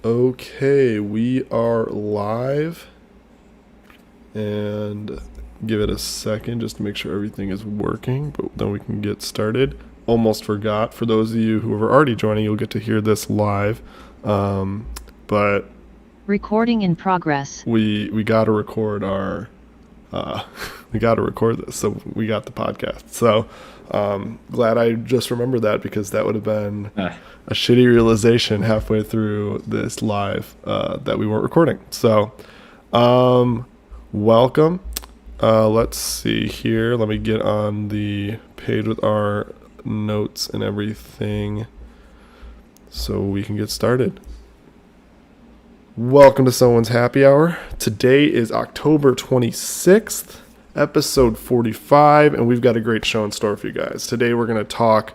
Okay, we are live and give it a second just to make sure everything is working, but then we can get started. Almost forgot. For those of you who are already joining, you'll get to hear this live. But Recording in progress. we got to record our uh, we got to record this, so we got the podcast. So glad I just remembered that because that would have been Uh, a shitty realization halfway through this live that we weren't recording. So um, welcome. Let's see here. Let me get on the page with our notes and everything so we can get started. Welcome to Someone's Happy Hour. Today is October 26th, episode 45, and we've got a great show in store for you guys. Today we're going to talk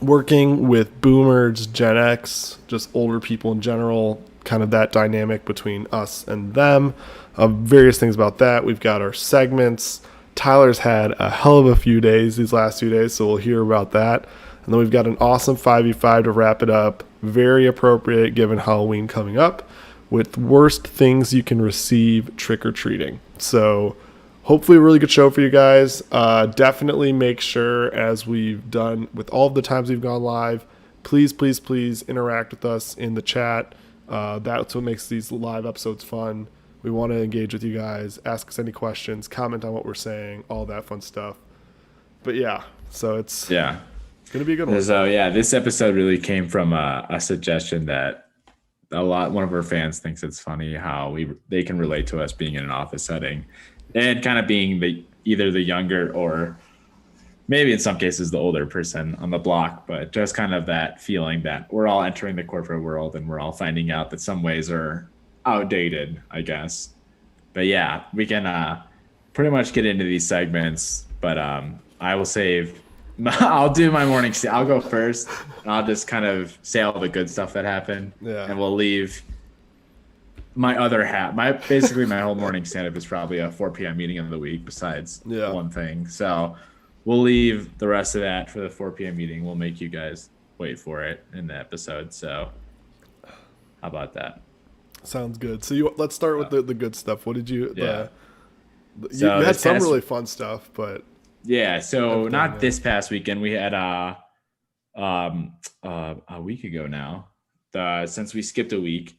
working with boomers, Gen X, just older people in general, kind of that dynamic between us and them, various things about that. We've got our segments. Tyler's had a hell of a few days these last few days, so we'll hear about that. And then we've got an awesome 5v5 to wrap it up. Very appropriate given Halloween coming up with worst things you can receive trick-or-treating. So hopefully a really good show for you guys. Definitely make sure, as we've done with all of the times we've gone live, please interact with us in the chat. That's what makes these live episodes fun. We want to engage with you guys, ask us any questions, comment on what we're saying, all that fun stuff. But yeah, so it's yeah. going to be a good one. So yeah, this episode really came from a suggestion that one of our fans thinks it's funny how they can relate to us being in an office setting and kind of being either the younger or maybe in some cases the older person on the block, but just kind of that feeling that we're all entering the corporate world and we're all finding out that some ways are outdated, I guess. But yeah, we can pretty much get into these segments, but I will save. I'll do my morning. I'll go first, and I'll just kind of say all the good stuff that happened, and we'll leave my other half. Basically my whole morning stand-up is probably a 4 p.m. meeting of the week. Besides one thing, so we'll leave the rest of that for the 4 p.m. meeting. We'll make you guys wait for it in the episode. So how about that? Sounds good. So let's start with the good stuff. What did you? Yeah. You had some really fun stuff, but yeah. So not this past weekend. We had a week ago now. Since we skipped a week,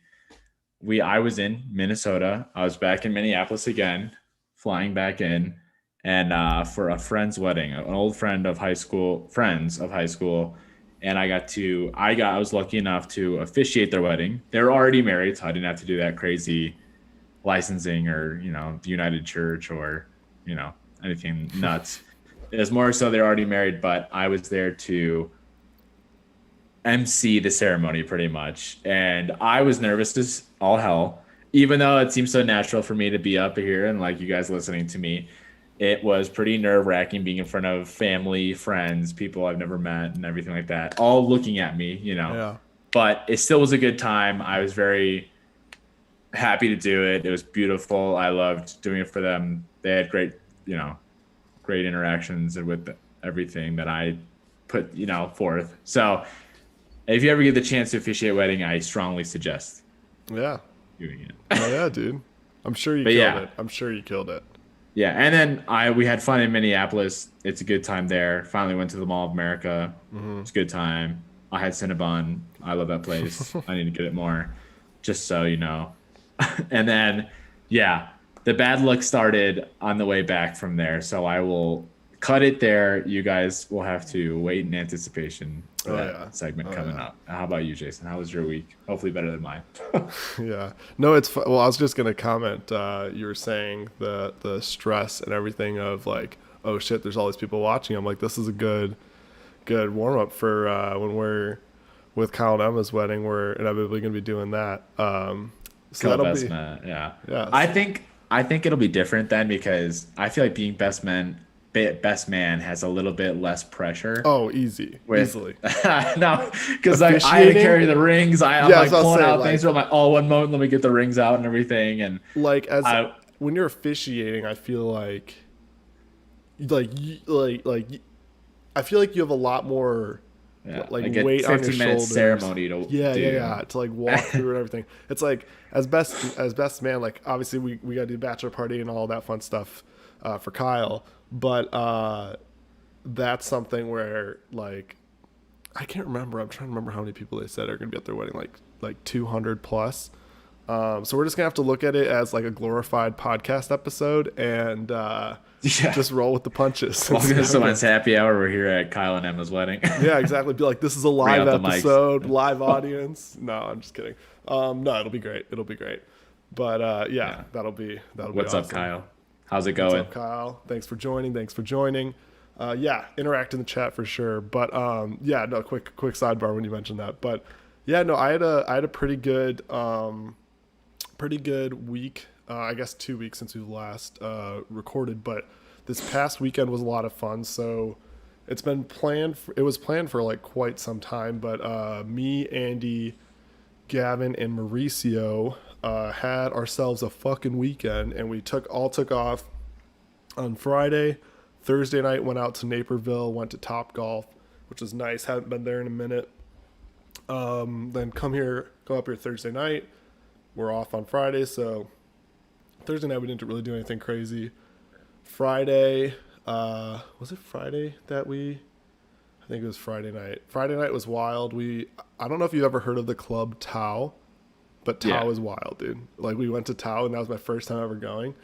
I was in Minnesota. I was back in Minneapolis again, flying back in, and for a friend's wedding, an old friend of friends of high school. And I was lucky enough to officiate their wedding. They were already married, so I didn't have to do that crazy licensing or, the United Church or, anything nuts. It was more so they're already married, but I was there to MC the ceremony pretty much. And I was nervous as all hell, even though it seems so natural for me to be up here and like you guys listening to me. It was pretty nerve-wracking being in front of family, friends, people I've never met and everything like that, all looking at me, Yeah. But it still was a good time. I was very happy to do it. It was beautiful. I loved doing it for them. They had great interactions with everything that I put, forth. So if you ever get the chance to officiate a wedding, I strongly suggest Yeah. doing it. Oh, yeah, dude. I'm sure you killed it. I'm sure you killed it. Yeah, and then we had fun in Minneapolis. It's a good time there. Finally went to the Mall of America. Mm-hmm. It's a good time. I had Cinnabon. I love that place. I need to get it more, just so you know. And then, yeah, the bad luck started on the way back from there. So I will cut it there. You guys will have to wait in anticipation for that segment coming up. How about you, Jason? How was your week? Hopefully better than mine. Yeah. No, it's well, I was just going to comment. You were saying the stress and everything of like, oh shit, there's all these people watching. I'm like, this is a good warm up for when we're with Kyle and Emma's wedding. We're inevitably going to be doing that. So that'll be, yeah. Yeah. I think it'll be different then because I feel like being best man has a little bit less pressure. Oh, easily. No, because I had to carry the rings. I'm like pulling out things. I'm like, oh, one moment, let me get the rings out and everything. And like when you're officiating, I feel like I feel like you have a lot more Yeah, like like a weight on your 15-minute shoulders. ceremony to Yeah, do. yeah. To like walk through and everything. It's like as best man. Like obviously we got to do bachelor party and all that fun stuff for Kyle, but that's something where like I can't remember. I'm trying to remember how many people they said are going to be at their wedding. Like 200 plus. So we're just gonna have to look at it as like a glorified podcast episode and just roll with the punches. Welcome to someone's happy hour. We're here at Kyle and Emma's wedding. Yeah, exactly. Be like, this is a Bring live out the mics. episode, live audience. No, I'm just kidding. No, it'll be great. It'll be great. But yeah, that'll be What's awesome. up, Kyle? How's it What's going? up, Kyle? Thanks for joining. Yeah, interact in the chat for sure. But yeah, no, quick sidebar when you mentioned that. But yeah, no, I had a pretty good week. I guess 2 weeks since we last recorded, but this past weekend was a lot of fun. So it was planned for like quite some time, but me, Andy, Gavin, and Mauricio had ourselves a fucking weekend, and we took off on Friday. Thursday night went out to Naperville, went to Top Golf, which was nice. Haven't been there in a minute. Then come up here Thursday night. We're off on Friday, so Thursday night we didn't really do anything crazy. Friday, was it Friday that I think it was Friday night. Friday night was wild. I don't know if you've ever heard of the club Tao, but Tao is wild, dude. Like we went to Tao, and that was my first time ever going.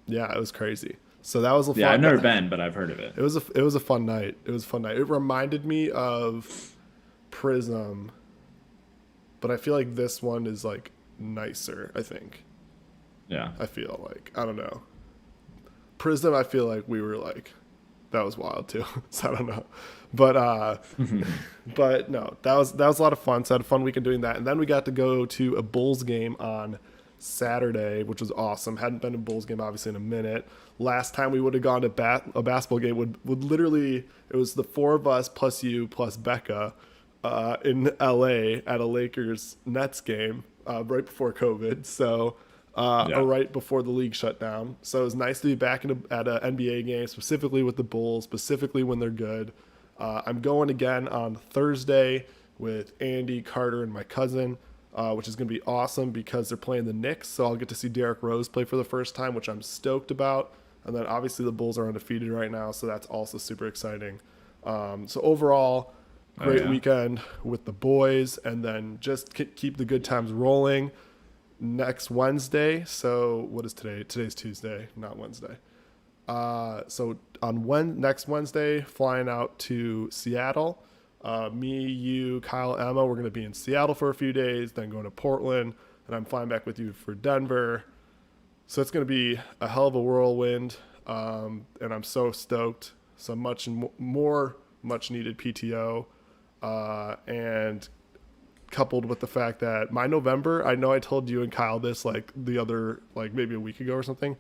Yeah, it was crazy. So that was a fun. Yeah, I've never been, but I've heard of it. It was a fun night. It reminded me of Prism, but I feel like this one is like nicer. I think. Yeah. I feel like I don't know. Prism, I feel like we were like, that was wild too. So I don't know, but but no, that was a lot of fun. So I had a fun weekend doing that, and then we got to go to a Bulls game on Saturday, which was awesome. Hadn't been to a Bulls game obviously in a minute. Last time we would have gone to a basketball game would literally, it was the four of us plus you plus Becca in LA at a Lakers Nets game right before COVID. So right before the league shut down. So it was nice to be back at an NBA game, specifically with the Bulls, specifically when they're good. I'm going again on Thursday with Andy, Carter, and my cousin, which is going to be awesome because they're playing the Knicks. So I'll get to see Derrick Rose play for the first time, which I'm stoked about. And then obviously the Bulls are undefeated right now, so that's also super exciting. So overall, great weekend with the boys, and then just keep the good times rolling. Next Wednesday, so what is today? Today's Tuesday, not Wednesday. So on next Wednesday, flying out to Seattle. Me, you, Kyle, Emma, we're going to be in Seattle for a few days, then going to Portland, and I'm flying back with you for Denver. So it's going to be a hell of a whirlwind, and I'm so stoked. So much needed PTO, and coupled with the fact that my November, I know I told you and Kyle this like the other, like maybe a week ago or something.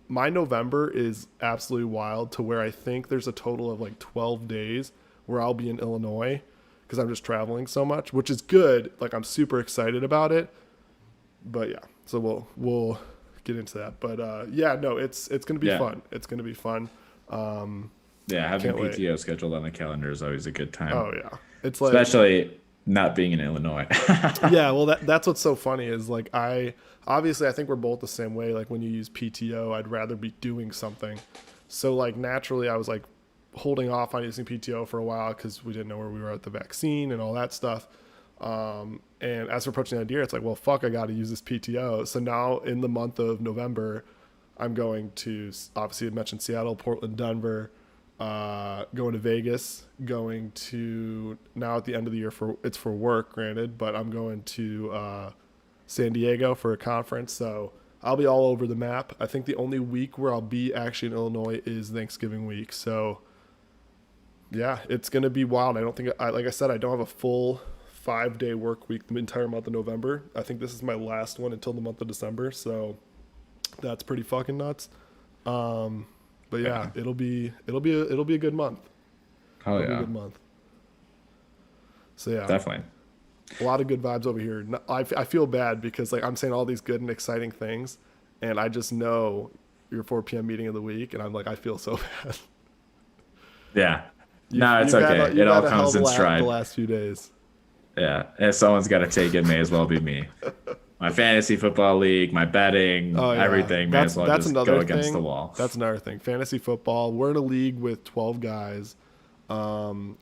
My November is absolutely wild to where I think there's a total of like 12 days where I'll be in Illinois because I'm just traveling so much, which is good. Like I'm super excited about it. But yeah, so we'll get into that. But yeah, no, it's going to be fun. It's going to be fun. Yeah, having PTO scheduled on the calendar is always a good time. Oh yeah. It's like, especially not being in Illinois. Yeah, well that's what's so funny is like I think we're both the same way. Like when you use PTO, I'd rather be doing something. So like naturally I was like holding off on using PTO for a while because we didn't know where we were at the vaccine and all that stuff. And as we're approaching that year, it's like, well, fuck, I got to use this PTO. So now in the month of November, I'm going to, obviously I mentioned Seattle, Portland, Denver, going to Vegas, going to, now at the end of the year it's for work, granted, but I'm going to San Diego for a conference. So I'll be all over the map. I think the only week where I'll be actually in Illinois is Thanksgiving week. So yeah, it's going to be wild. I don't think, like I said, I don't have a full 5-day work week the entire month of November. I think this is my last one until the month of December. So that's pretty fucking nuts. But yeah, it'll be a good month. Oh It'll yeah, be a good month. So yeah, definitely a lot of good vibes over here. I feel bad because like I'm saying all these good and exciting things, and I just know your 4 p.m. meeting of the week, and I'm like I feel so bad. Yeah, No, it's okay. It all comes in the stride. last few days. Yeah, if someone's got to take it, may as well be me. My fantasy football league, my betting, Oh yeah, everything, may as well that's just another go thing. against the wall. That's another thing. Fantasy football. We're in a league with 12 guys, and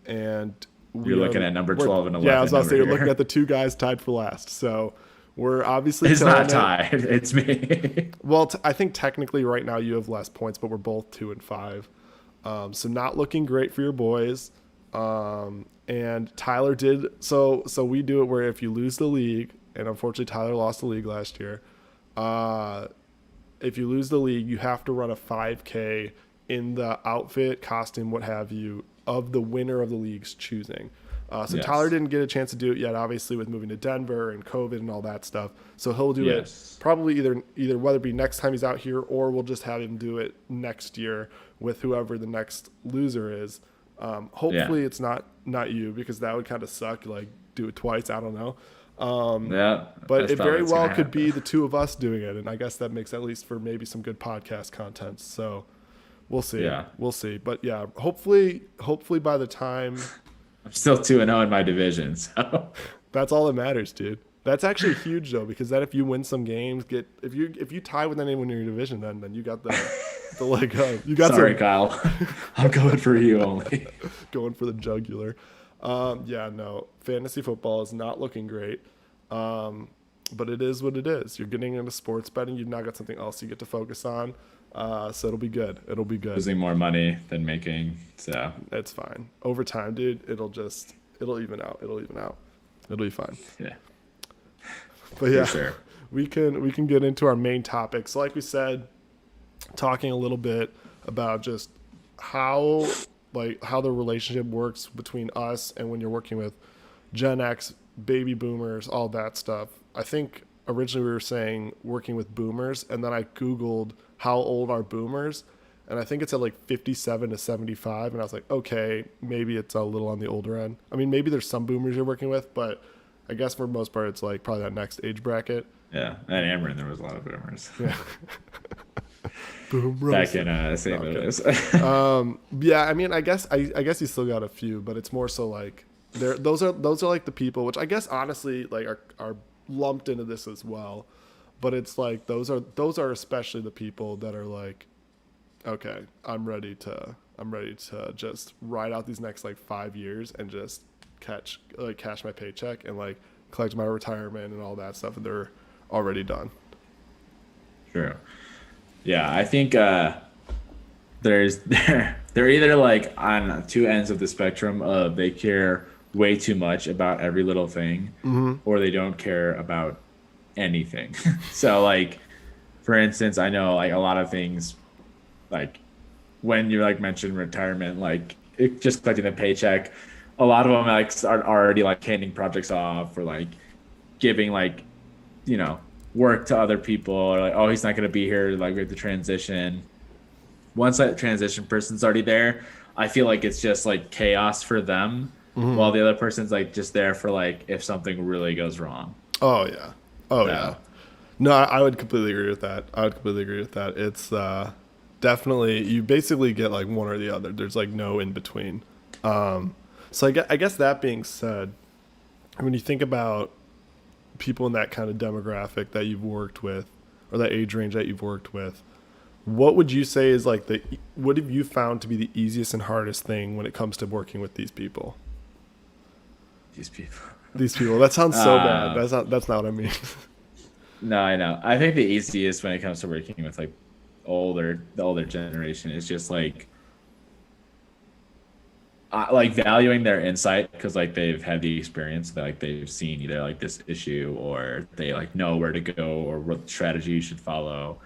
You're looking at number 12 and 11. Yeah, I was about to say you're over looking here. at the two guys tied for last. So we're obviously It's killing not it. tied. It's me. Well, I think technically right now you have less points, but we're both 2 and 5. So not looking great for your boys. And Tyler did so we do it where if you lose the league, and unfortunately Tyler lost the league last year. If you lose the league, you have to run a 5K in the outfit, costume, what have you, of the winner of the league's choosing. So Yes. Tyler didn't get a chance to do it yet, obviously with moving to Denver and COVID and all that stuff. So he'll do Yes. it probably either whether it be next time he's out here, or we'll just have him do it next year with whoever the next loser is. Hopefully it's not you, because that would kind of suck. Like, do it twice. I don't know. Yeah. But that's it probably very what's well gonna could be happen. the two of us doing it, and I guess that makes at least for maybe some good podcast content. So we'll see. Yeah. We'll see. But yeah, hopefully by the time I'm still 2-0 in my division. So that's all that matters, dude. That's actually huge though, because then if you win some games, if you tie with anyone in your division, then you got the leg up. You got sorry, some Kyle. I'm going for you only. going for the jugular. Yeah, no, fantasy football is not looking great. But it is what it is. You're getting into sports betting. You've now got something else you get to focus on. So it'll be good. It'll be good. Losing more money than making. So It's fine. Over time, dude, it'll even out. It'll be fine. yeah, But yeah, for sure. we can get into our main topic. So like we said, talking a little bit about just how the relationship works between us and when you're working with Gen X, baby boomers, all that stuff. I think originally we were saying working with boomers, and then I Googled how old are boomers, and I think it's at like 57 to 75, and I was like, okay, maybe it's a little on the older end. I mean, maybe there's some boomers you're working with, but I guess for the most part it's like probably that next age bracket. Yeah, at Ameren there was a lot of boomers Yeah. Boom back roast. in St. Okay. Louis. Yeah, I mean, I guess you still got a few, but it's more so like those are like the people, which I guess honestly like are lumped into this as well. But it's like those are especially the people that are like, okay, I'm ready to just ride out these next like 5 years and just cash my paycheck and like collect my retirement and all that stuff, and they're already done. True. Yeah, I think they're either like on two ends of the spectrum of they care way too much about every little thing, or they don't care about anything. So like, for instance, I know like a lot of things, like when you like mentioned retirement, like just collecting the paycheck, a lot of them like are already like handing projects off or like giving like, work to other people, or like, oh, he's not going to be here, like we have to transition. Once that transition person's already there, I feel like it's just like chaos for them, while the other person's like just there for like if something really goes wrong. Oh yeah. Yeah. No, I would completely agree with that. It's definitely, you basically get like one or the other. There's like no in between. So I guess that being said, when you think about people in that kind of demographic that you've worked with, or that age range that you've worked with, what would you say is like what have you found to be the easiest and hardest thing when it comes to working with these people? These people. That sounds so bad. That's not what I mean. No, I know. I think the easiest when it comes to working with like the older generation is just like valuing their insight, because like they've had the experience that like they've seen either like this issue, or they like know where to go or what strategy you should follow.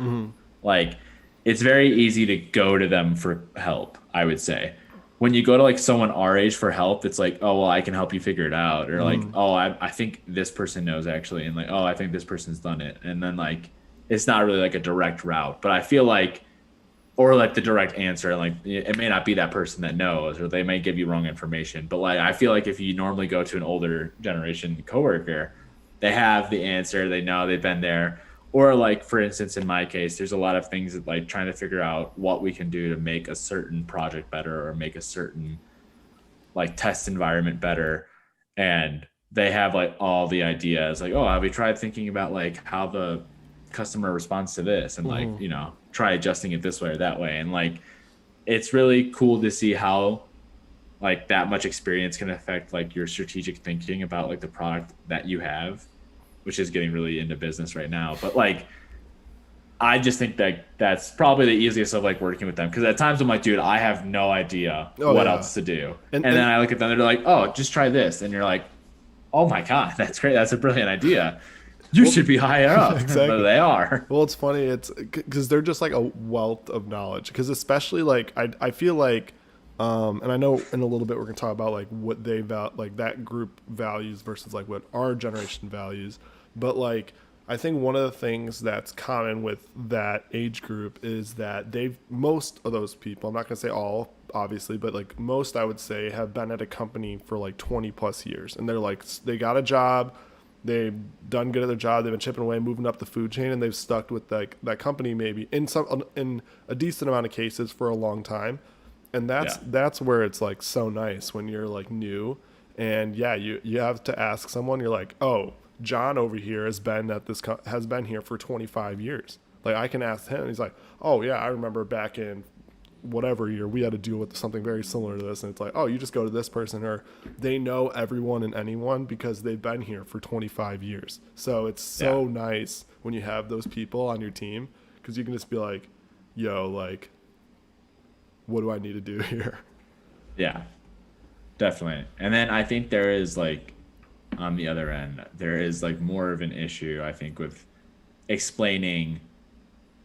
Like it's very easy to go to them for help, I would say. When you go to like someone our age for help, it's like, oh, well, I can help you figure it out. Or like, oh, I think this person knows actually. And like, oh, I think this person's done it. And then like, it's not really like a direct route, but I feel like, or like the direct answer, like it may not be that person that knows, or they may give you wrong information. But like, I feel like if you normally go to an older generation coworker, they have the answer, they know, they've been there. Or like, for instance, in my case, there's a lot of things that like trying to figure out what we can do to make a certain project better, or make a certain like test environment better, and they have like all the ideas like, oh, have we tried thinking about like how the customer responds to this, and like, you know, try adjusting it this way or that way. And like, it's really cool to see how like that much experience can affect like your strategic thinking about like the product that you have, which is getting really into business right now. But like, I just think that that's probably the easiest of like working with them, because at times I'm like, dude, I have no idea what else to do, and then I look at them, they're like, oh, just try this, and you're like, oh my god, that's great, that's a brilliant idea. You should be higher up. Exactly. But they are. Well, it's funny. It's because they're just like a wealth of knowledge. Because especially like I feel like, and I know in a little bit we're gonna talk about like what they like that group values versus like what our generation values. But like I think one of the things that's common with that age group is that most of those people, I'm not gonna say all, obviously, but like most, I would say, have been at a company for like 20 plus years, and they're like, they got a job. They've done good at their job. They've been chipping away, moving up the food chain, and they've stuck with like that company maybe in a decent amount of cases for a long time. And that's where it's like so nice when you're like new, and you have to ask someone. You're like, oh, John over here has been here for 25 years. Like I can ask him. And he's like, oh yeah, I remember back in whatever year we had to deal with something very similar to this, and it's like, oh, you just go to this person, or they know everyone and anyone because they've been here for 25 years. So it's so nice when you have those people on your team, because you can just be like, yo, like, what do I need to do here? Yeah, definitely. And then I think there is like, on the other end, there is like more of an issue, I think, with explaining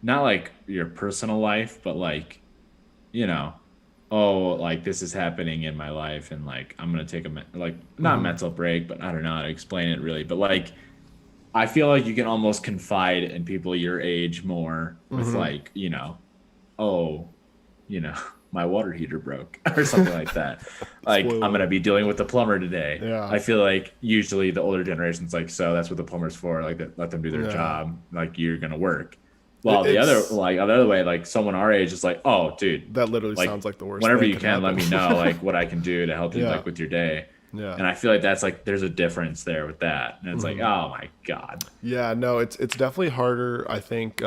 not like your personal life, but like, you know, oh, like this is happening in my life, and like I'm gonna take not a mental break, but I don't know how to explain it really. But like, I feel like you can almost confide in people your age more with like, you know, oh, you know, my water heater broke or something like that. Like I'm gonna be dealing with the plumber today. Yeah. I feel like usually the older generation's like, so that's what the plumber's for. Like let them do their job. Like you're gonna work. Well, the other way, like someone our age is like, oh, dude, that literally like, sounds like the worst. Whenever you can, let me know like what I can do to help you like with your day. Yeah. And I feel like that's like there's a difference there with that, and it's like, oh my god. Yeah, no, it's definitely harder. I think,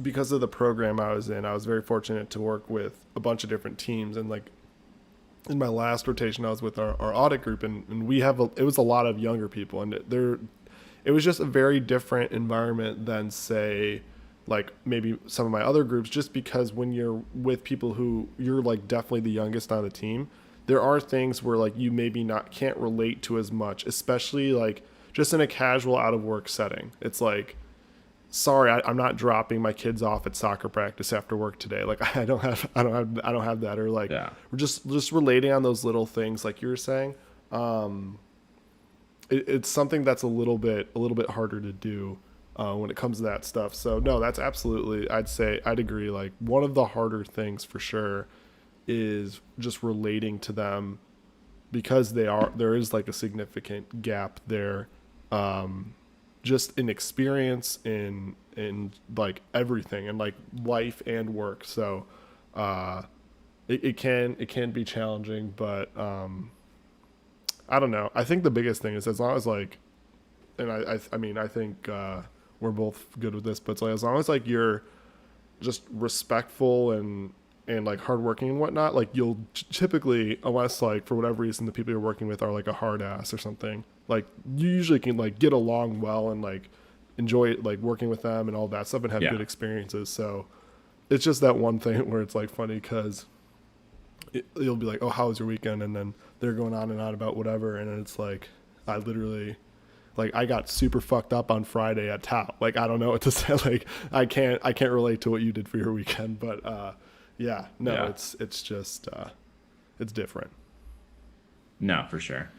because of the program I was in, I was very fortunate to work with a bunch of different teams, and like in my last rotation, I was with our audit group, and we have it was a lot of younger people, and it was just a very different environment than, say, like maybe some of my other groups, just because when you're with people who you're like definitely the youngest on the team, there are things where like you maybe can't relate to as much, especially like just in a casual out of work setting. It's like, sorry, I'm not dropping my kids off at soccer practice after work today. Like I don't have that, or like we're just relating on those little things like you were saying. It's something that's a little bit harder to do when it comes to that stuff. So no, that's absolutely, I'd agree. Like one of the harder things for sure is just relating to them, because there is like a significant gap there, just in experience in like everything, and like life and work. So it can be challenging, but I don't know. I think the biggest thing is, as long as like, and I mean, I think we're both good with this, but it's like, as long as like you're just respectful and like hardworking and whatnot, like you'll typically, unless like for whatever reason the people you're working with are like a hard ass or something, like you usually can like get along well and like enjoy like working with them and all that stuff and have good experiences. So it's just that one thing where it's like funny, because you'll be like, oh, how was your weekend? And then they're going on and on about whatever. And it's like, I literally, like, I got super fucked up on Friday at Tao. Like, I don't know what to say. Like, I can't relate to what you did for your weekend, but it's just, it's different. No, for sure.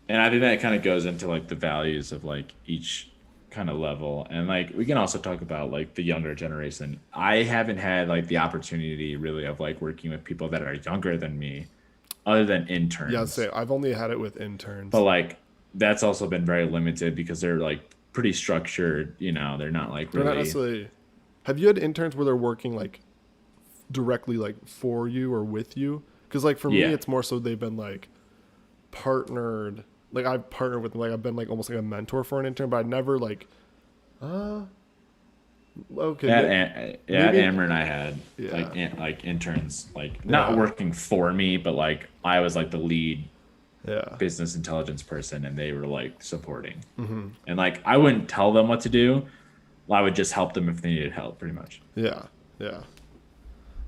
And I think that kind of goes into like the values of like each kind of level. And like we can also talk about like the younger generation. I haven't had like the opportunity really of like working with people that are younger than me, other than interns. Yeah, I'd say I've only had it with interns. But like that's also been very limited, because they're like pretty structured, you know, they're not like really... They're not necessarily... Have you had interns where they're working like directly like for you or with you? Because like for me, Yeah. it's more so they've been like partnered. Like I've partnered with, like I've been like almost like a mentor for an intern, but I never like, okay, At maybe, Ameren, I had yeah, like interns, like not yeah, working for me, but like I was like the lead yeah, business intelligence person, and they were like supporting. mm-hmm. And like I wouldn't tell them what to do. I would just help them if they needed help, pretty much. Yeah, yeah,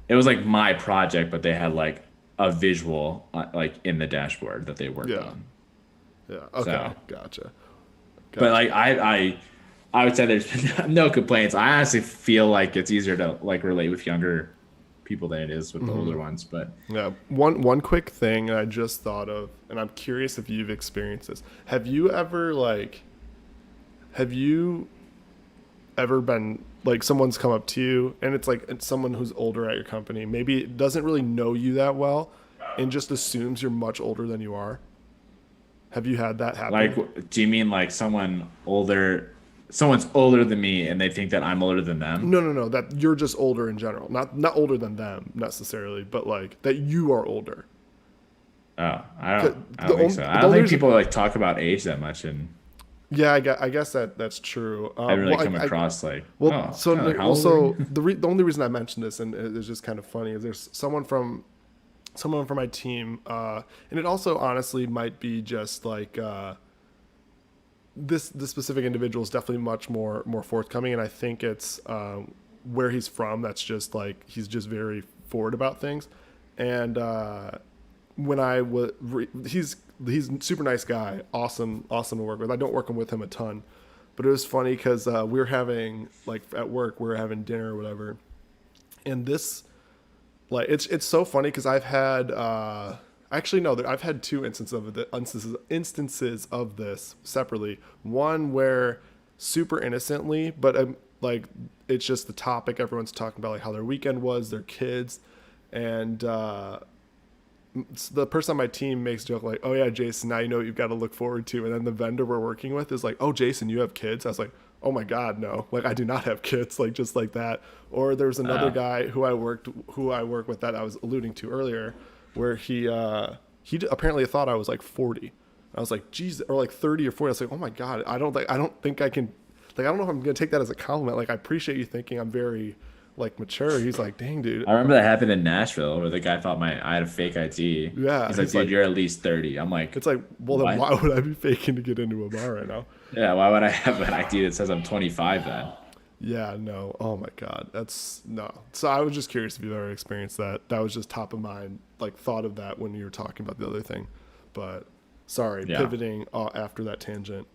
It was like my project, but they had like a visual like in the dashboard that they worked yeah, on. yeah. Okay, So, gotcha. but Gotcha. like I would say there's been no complaints. I honestly feel like it's easier to like relate with younger people than it is with the older ones. But Yeah. One quick thing I just thought of, and I'm curious if you've experienced this. Have you ever been like someone's come up to you and it's someone who's older at your company, maybe doesn't really know you that well, and just assumes you're much older than you are? Have you had that happen? like, do you mean like someone older? Someone's older than me, and they think that I'm older than them. No, no, no. That you're just older in general. Not older than them necessarily, but like that you are older. Oh, I The, don't. I the, don't think on- so. I the don't only think reason, people like talk about age that much, and yeah, I guess that's true. I really Well, come across like, well, oh, so Tyler, how old are also you? the only reason I mentioned this, and it's just kind of funny, is there's someone from my team, and it also honestly might be just like this specific individual is definitely much more forthcoming, and I think it's where he's from. That's just like he's just very forward about things, and when I was he's a super nice guy, awesome to work with. I don't work with him a ton, but it was funny because we were having like at work we were having dinner or whatever, and this like it's so funny because I've had actually no, I've had two instances of this separately. One where super innocently, but like it's just the topic everyone's talking about, like how their weekend was, their kids, and the person on my team makes a joke like, "Oh yeah, Jason, now you know what you've got to look forward to." And then the vendor we're working with is like, "Oh, Jason, you have kids?" I was like, "Oh my God, no! Like I do not have kids." Like just like that. Or there's another Uh, guy who I work with that I was alluding to earlier, where he apparently thought I was like 40. I was like, "Geez," or like 30 or 40. I was like, "Oh my God, I don't think I can." Like I don't know if I'm gonna take that as a compliment. Like I appreciate you thinking I'm very like mature. He's like, "Dang, dude." I remember that happened in Nashville where the guy thought I had a fake ID. Yeah, He's like, he's dude, like, you're at least 30. I'm like, it's like, well, then what? why would I be faking to get into a bar right now? Yeah, why would I have an ID that says I'm 25 then? Yeah, no. Oh my God, that's no. So I was just curious if you've ever experienced that. That was just top of mind. Like thought of that when you were talking about the other thing, but sorry, Yeah. pivoting after that tangent.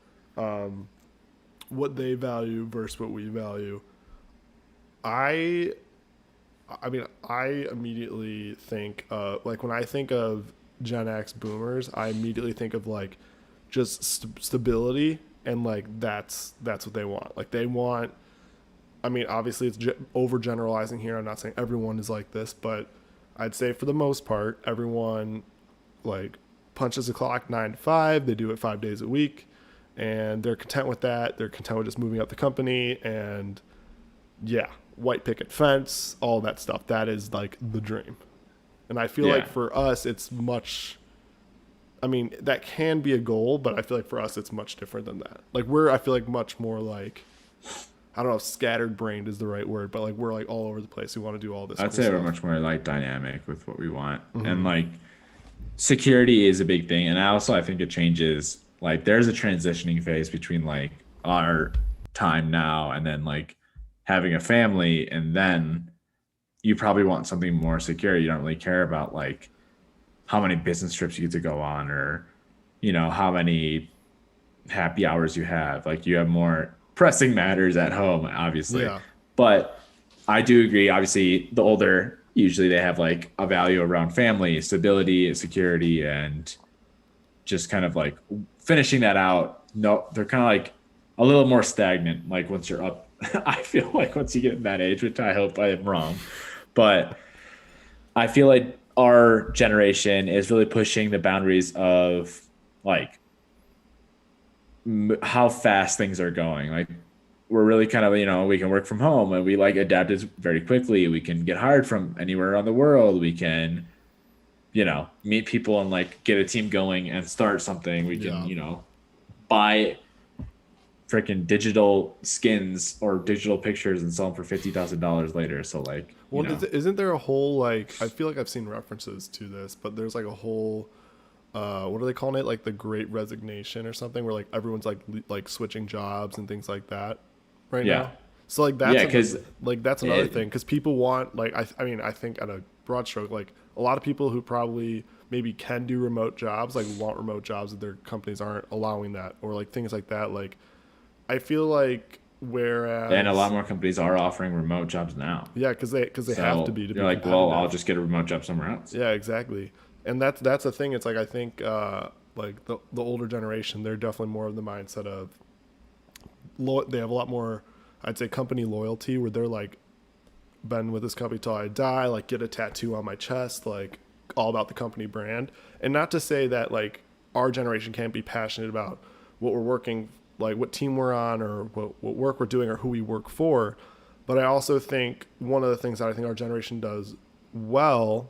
What they value versus what we value. I I mean, I immediately think, like when I think of Gen X boomers, I immediately think of like just stability, and like that's what they want. Like they want. I mean, obviously it's overgeneralizing here. I'm not saying everyone is like this, but I'd say for the most part, everyone like punches the clock 9 to 5. They do it 5 days a week, and they're content with that. They're content with just moving up the company, and yeah, white picket fence, all that stuff. That is like the dream. And I feel Yeah. like for us, it's much. I mean, that can be a goal, but I feel like for us, it's much different than that. Like I feel like much more like, I don't know if scattered brained is the right word, but like we're like all over the place. We want to do all this. I'd cool say we're stuff. much more like dynamic with what we want. And like security is a big thing. And also I think it changes. Like there's a transitioning phase between like our time now and then like having a family, and then you probably want something more secure. You don't really care about like how many business trips you get to go on, or how many happy hours you have. Like you have more pressing matters at home, obviously. Yeah. But I do agree, obviously the older usually they have like a value around family, stability, security, and just kind of like finishing that out. No, they're kind of like a little more stagnant. Like once you're up, I feel like once you get in that age, which I hope I am wrong, but I feel like our generation is really pushing the boundaries of like how fast things are going. Like we're really kind of, we can work from home and we like adapted very quickly. We can get hired from anywhere around the world. We can meet people and like get a team going and start something. We can, Yeah. buy freaking digital skins or digital pictures and sell them for $50,000 later. So like, Well, isn't there a whole like? I feel like I've seen references to this, but there's like a whole. What are they calling it? Like the Great Resignation or something, where like everyone's like switching jobs and things like that right yeah, now. So like yeah, because that's another thing because people want like I mean I think at a broad stroke like a lot of people who probably maybe can do remote jobs like want remote jobs that their companies aren't allowing that or like things like that. Like I feel like whereas and a lot more companies are offering remote jobs now. yeah because they have to be You're like, well, I'll just get a remote job somewhere else. yeah, exactly. And that's the thing. It's like I think like the older generation, they're definitely more of the mindset of they have a lot more, I'd say, company loyalty where they're like, been with this company till I die, like get a tattoo on my chest, like all about the company brand. And not to say that like our generation can't be passionate about what we're working, like what team we're on or what work we're doing or who we work for. But I also think one of the things that I think our generation does well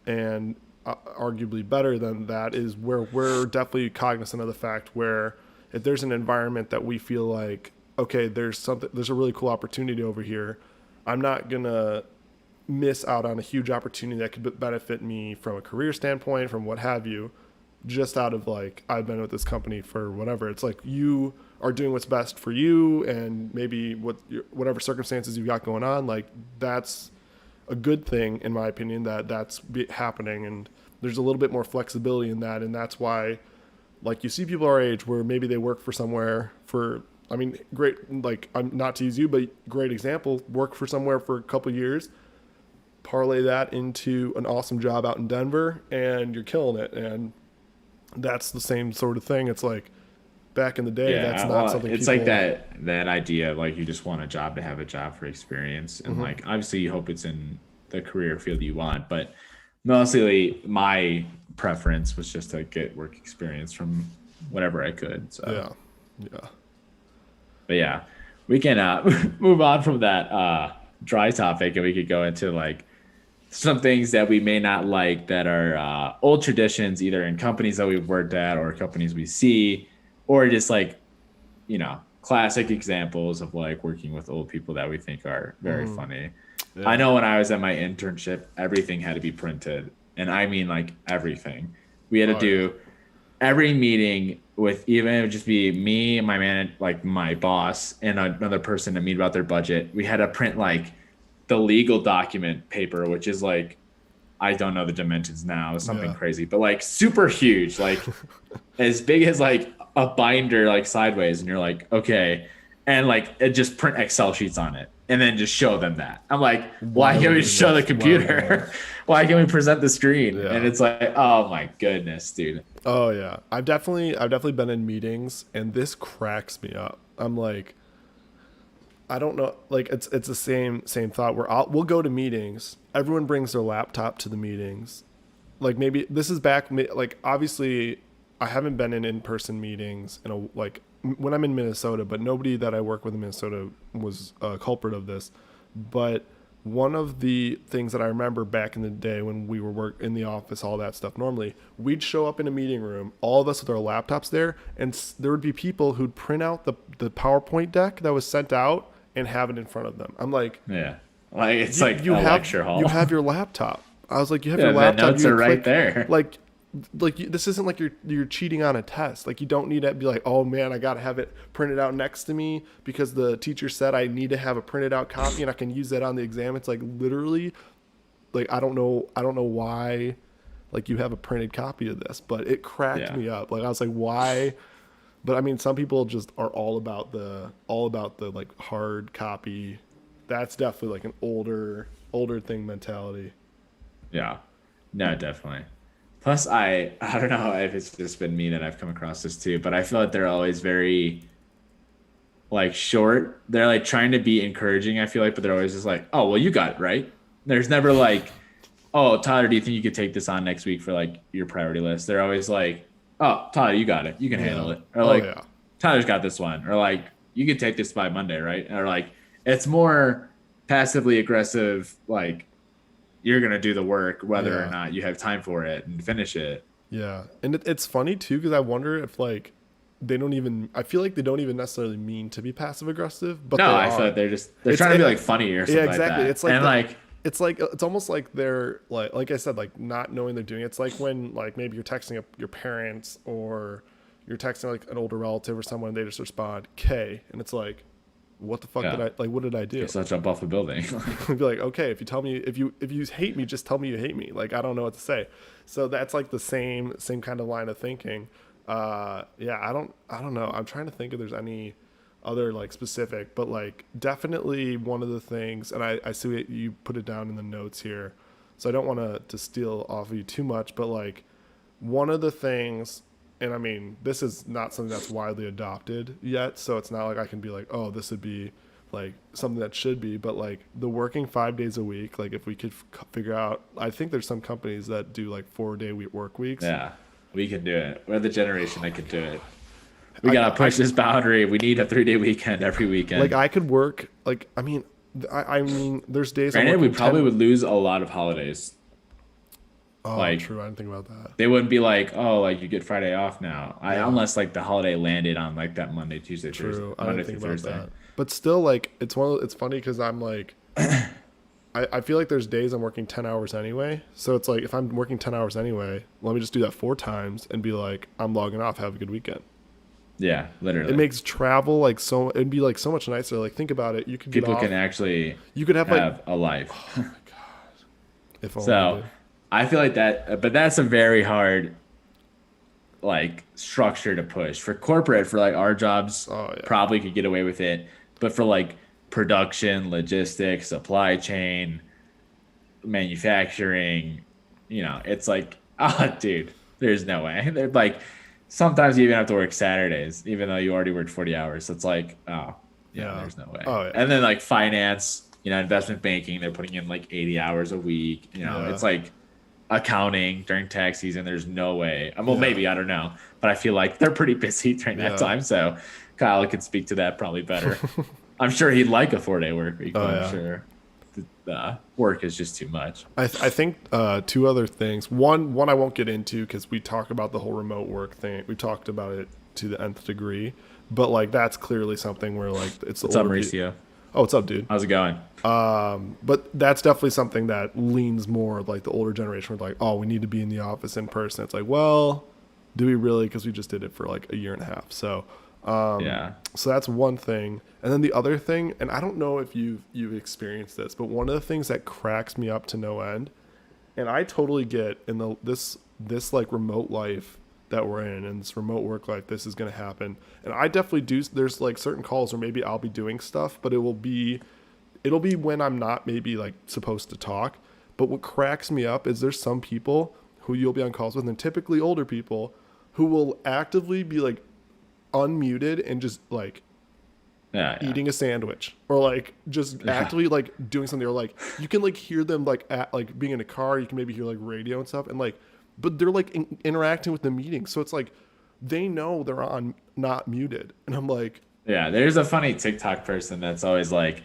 and arguably better than that is where we're definitely cognizant of the fact where if there's an environment that we feel like, okay, there's a really cool opportunity over here, I'm not gonna miss out on a huge opportunity that could benefit me from a career standpoint, from what have you, just out of like, I've been with this company for whatever. It's like you are doing what's best for you and maybe whatever circumstances you've got going on, like that's a good thing in my opinion that's happening. And there's a little bit more flexibility in that. And that's why like you see people our age where maybe they work for somewhere for, I mean, great, like I'm not to use you, but great example, work for somewhere for a couple of years, parlay that into an awesome job out in Denver and you're killing it. And that's the same sort of thing. It's like back in the day, that's not something it's people, like that idea, like you just want a job to have a job for experience. And like, obviously you hope it's in the career field you want, but mostly my preference was just to get work experience from whatever I could. So yeah. But yeah, we can move on from that dry topic and we could go into like some things that we may not like that are old traditions, either in companies that we've worked at or companies we see, or just like, classic examples of like working with old people that we think are very funny. Yeah. I know when I was at my internship, everything had to be printed. And I mean like everything. We had to do every meeting with, even it would just be me, my man, like my boss and another person to meet about their budget. We had to print like the legal document paper, which is like, I don't know the dimensions now, it's something crazy, but like super huge, like as big as like a binder, like sideways. And you're like, okay. And like, it just print Excel sheets on it and then just show them that. I'm like, why can't we show the computer? Why can't we present the screen? Yeah. And it's like, oh my goodness, dude. Oh yeah. I've definitely been in meetings and this cracks me up. I'm like, I don't know, like it's the same thought where we'll go to meetings. Everyone brings their laptop to the meetings. Like maybe this is back, like obviously I haven't been in in-person meetings like when I'm in Minnesota, but nobody that I work with in Minnesota was a culprit of this. But one of the things that I remember back in the day when we were in the office, all that stuff, normally we'd show up in a meeting room, all of us with our laptops there, and there would be people who'd print out the PowerPoint deck that was sent out and have it in front of them. I'm like, yeah, like it's like a lecture hall. You have your laptop. I was like, you have your laptop. Notes are right there. This isn't like you're cheating on a test. Like you don't need to be like, oh man, I gotta have it printed out next to me because the teacher said I need to have a printed out copy and I can use that on the exam. It's like literally, like I don't know why, like you have a printed copy of this, but it cracked me up. Like I was like, why? But I mean, some people just are all about the like hard copy. That's definitely like an older thing mentality. Yeah, no, definitely. Plus, I don't know if it's just been me that I've come across this too, but I feel like they're always very like short. They're like trying to be encouraging, I feel like, but they're always just like, oh, well, you got it, right? There's never like, oh, Tyler, do you think you could take this on next week for like your priority list? They're always like, oh, Tyler, you got it. You can handle it. Or like, Tyler's got this one. Or like, you can take this by Monday, right? Or like, it's more passively aggressive, like, you're gonna do the work whether or Yeah. not you have time for it and finish it. Yeah, and it's funny too because I wonder if like they don't even. I feel like they don't even necessarily mean to be passive aggressive, but No, they I are. feel like they're It's- trying to be it- like funny or something Yeah, exactly. like that. It's like and the- like it's almost like they're like I said, like not knowing they're doing it. It's like when like maybe you're texting your parents or you're texting like an older relative or someone, they just respond K, and it's like, what the fuck Yeah. did I like? What did I do? so jump off a building. I'd be like, okay, if you tell me if you hate me, just tell me you hate me. Like I don't know what to say. So that's like the same kind of line of thinking. Yeah, I don't know. I'm trying to think if there's any other like specific, but like definitely one of the things, and I see it, you put it down in the notes here, so I don't want to steal off of you too much, but like one of the things, and I mean this is not something that's widely adopted yet, so it's not like I can be like, oh, this would be like something that should be, but like the working 5 days a week, like if we could figure out, I think there's some companies that do like 4-day work weeks. Yeah, we can do it. We're the generation that can do it. We gotta push this boundary. We need a 3-day weekend every weekend. Like I could work, like I mean there's days I'm Granted, we working probably 10 would lose a lot of holidays. Oh, like- true. I didn't think about that. They wouldn't be like, oh, like you get Friday off now. Unless like the holiday landed on like that Monday, Tuesday, True. Thursday, I Monday didn't think through about Thursday. that. But still, like it's it's funny because I'm like, I feel like there's days I'm working 10 hours anyway. So it's like if I'm working 10 hours anyway, let me just do that 4 times and be like, I'm logging off. Have a good weekend. Yeah, literally. It makes travel like so. It'd be like so much nicer. Like think about it. You could get People off. can actually You could have like have a life. if only. So dude. I feel like that, but that's a very hard like structure to push for corporate. For like our jobs, Oh, yeah. probably could get away with it, but for like production, logistics, supply chain, manufacturing, it's like, oh, dude, there's no way. They're like, sometimes you even have to work Saturdays, even though you already worked 40 hours. So it's like, oh, yeah, Yeah. there's no way. Oh, yeah. And then like finance, investment banking, they're putting in like 80 hours a week. Yeah. It's like accounting during tax season. There's no way. Well, Yeah. maybe, I don't know, but I feel like they're pretty busy during Yeah. that time. So Kyle could speak to that probably better. I'm sure he'd like a 4-day work week, but yeah. I'm sure the work is just too much. I think 2 other things. One I won't get into because we talk about the whole remote work thing. We talked about it to the nth degree, but like that's clearly something where like it's What's up, older pe- Mauricio? Oh, what's up, dude? How's it going? But that's definitely something that leans more like the older generation. We're like, oh, we need to be in the office in person. It's like, well, do we really? Because we just did it for like a year and a half. So Yeah. so that's one thing. And then the other thing, and I don't know if you've experienced this, but one of the things that cracks me up to no end, and I totally get in this like remote life that we're in and this remote work life, this is going to happen. And I definitely do. There's like certain calls where maybe I'll be doing stuff, but it'll be when I'm not maybe like supposed to talk. But what cracks me up is there's some people who you'll be on calls with, and typically older people who will actively be like unmuted and just like Yeah. eating a sandwich or like just actively like doing something, or like you can like hear them like at like being in a car, you can maybe hear like radio and stuff, and like but they're like interacting with the meeting, so it's like they know they're on not muted, and I'm like, Yeah, there's a funny TikTok person that's always like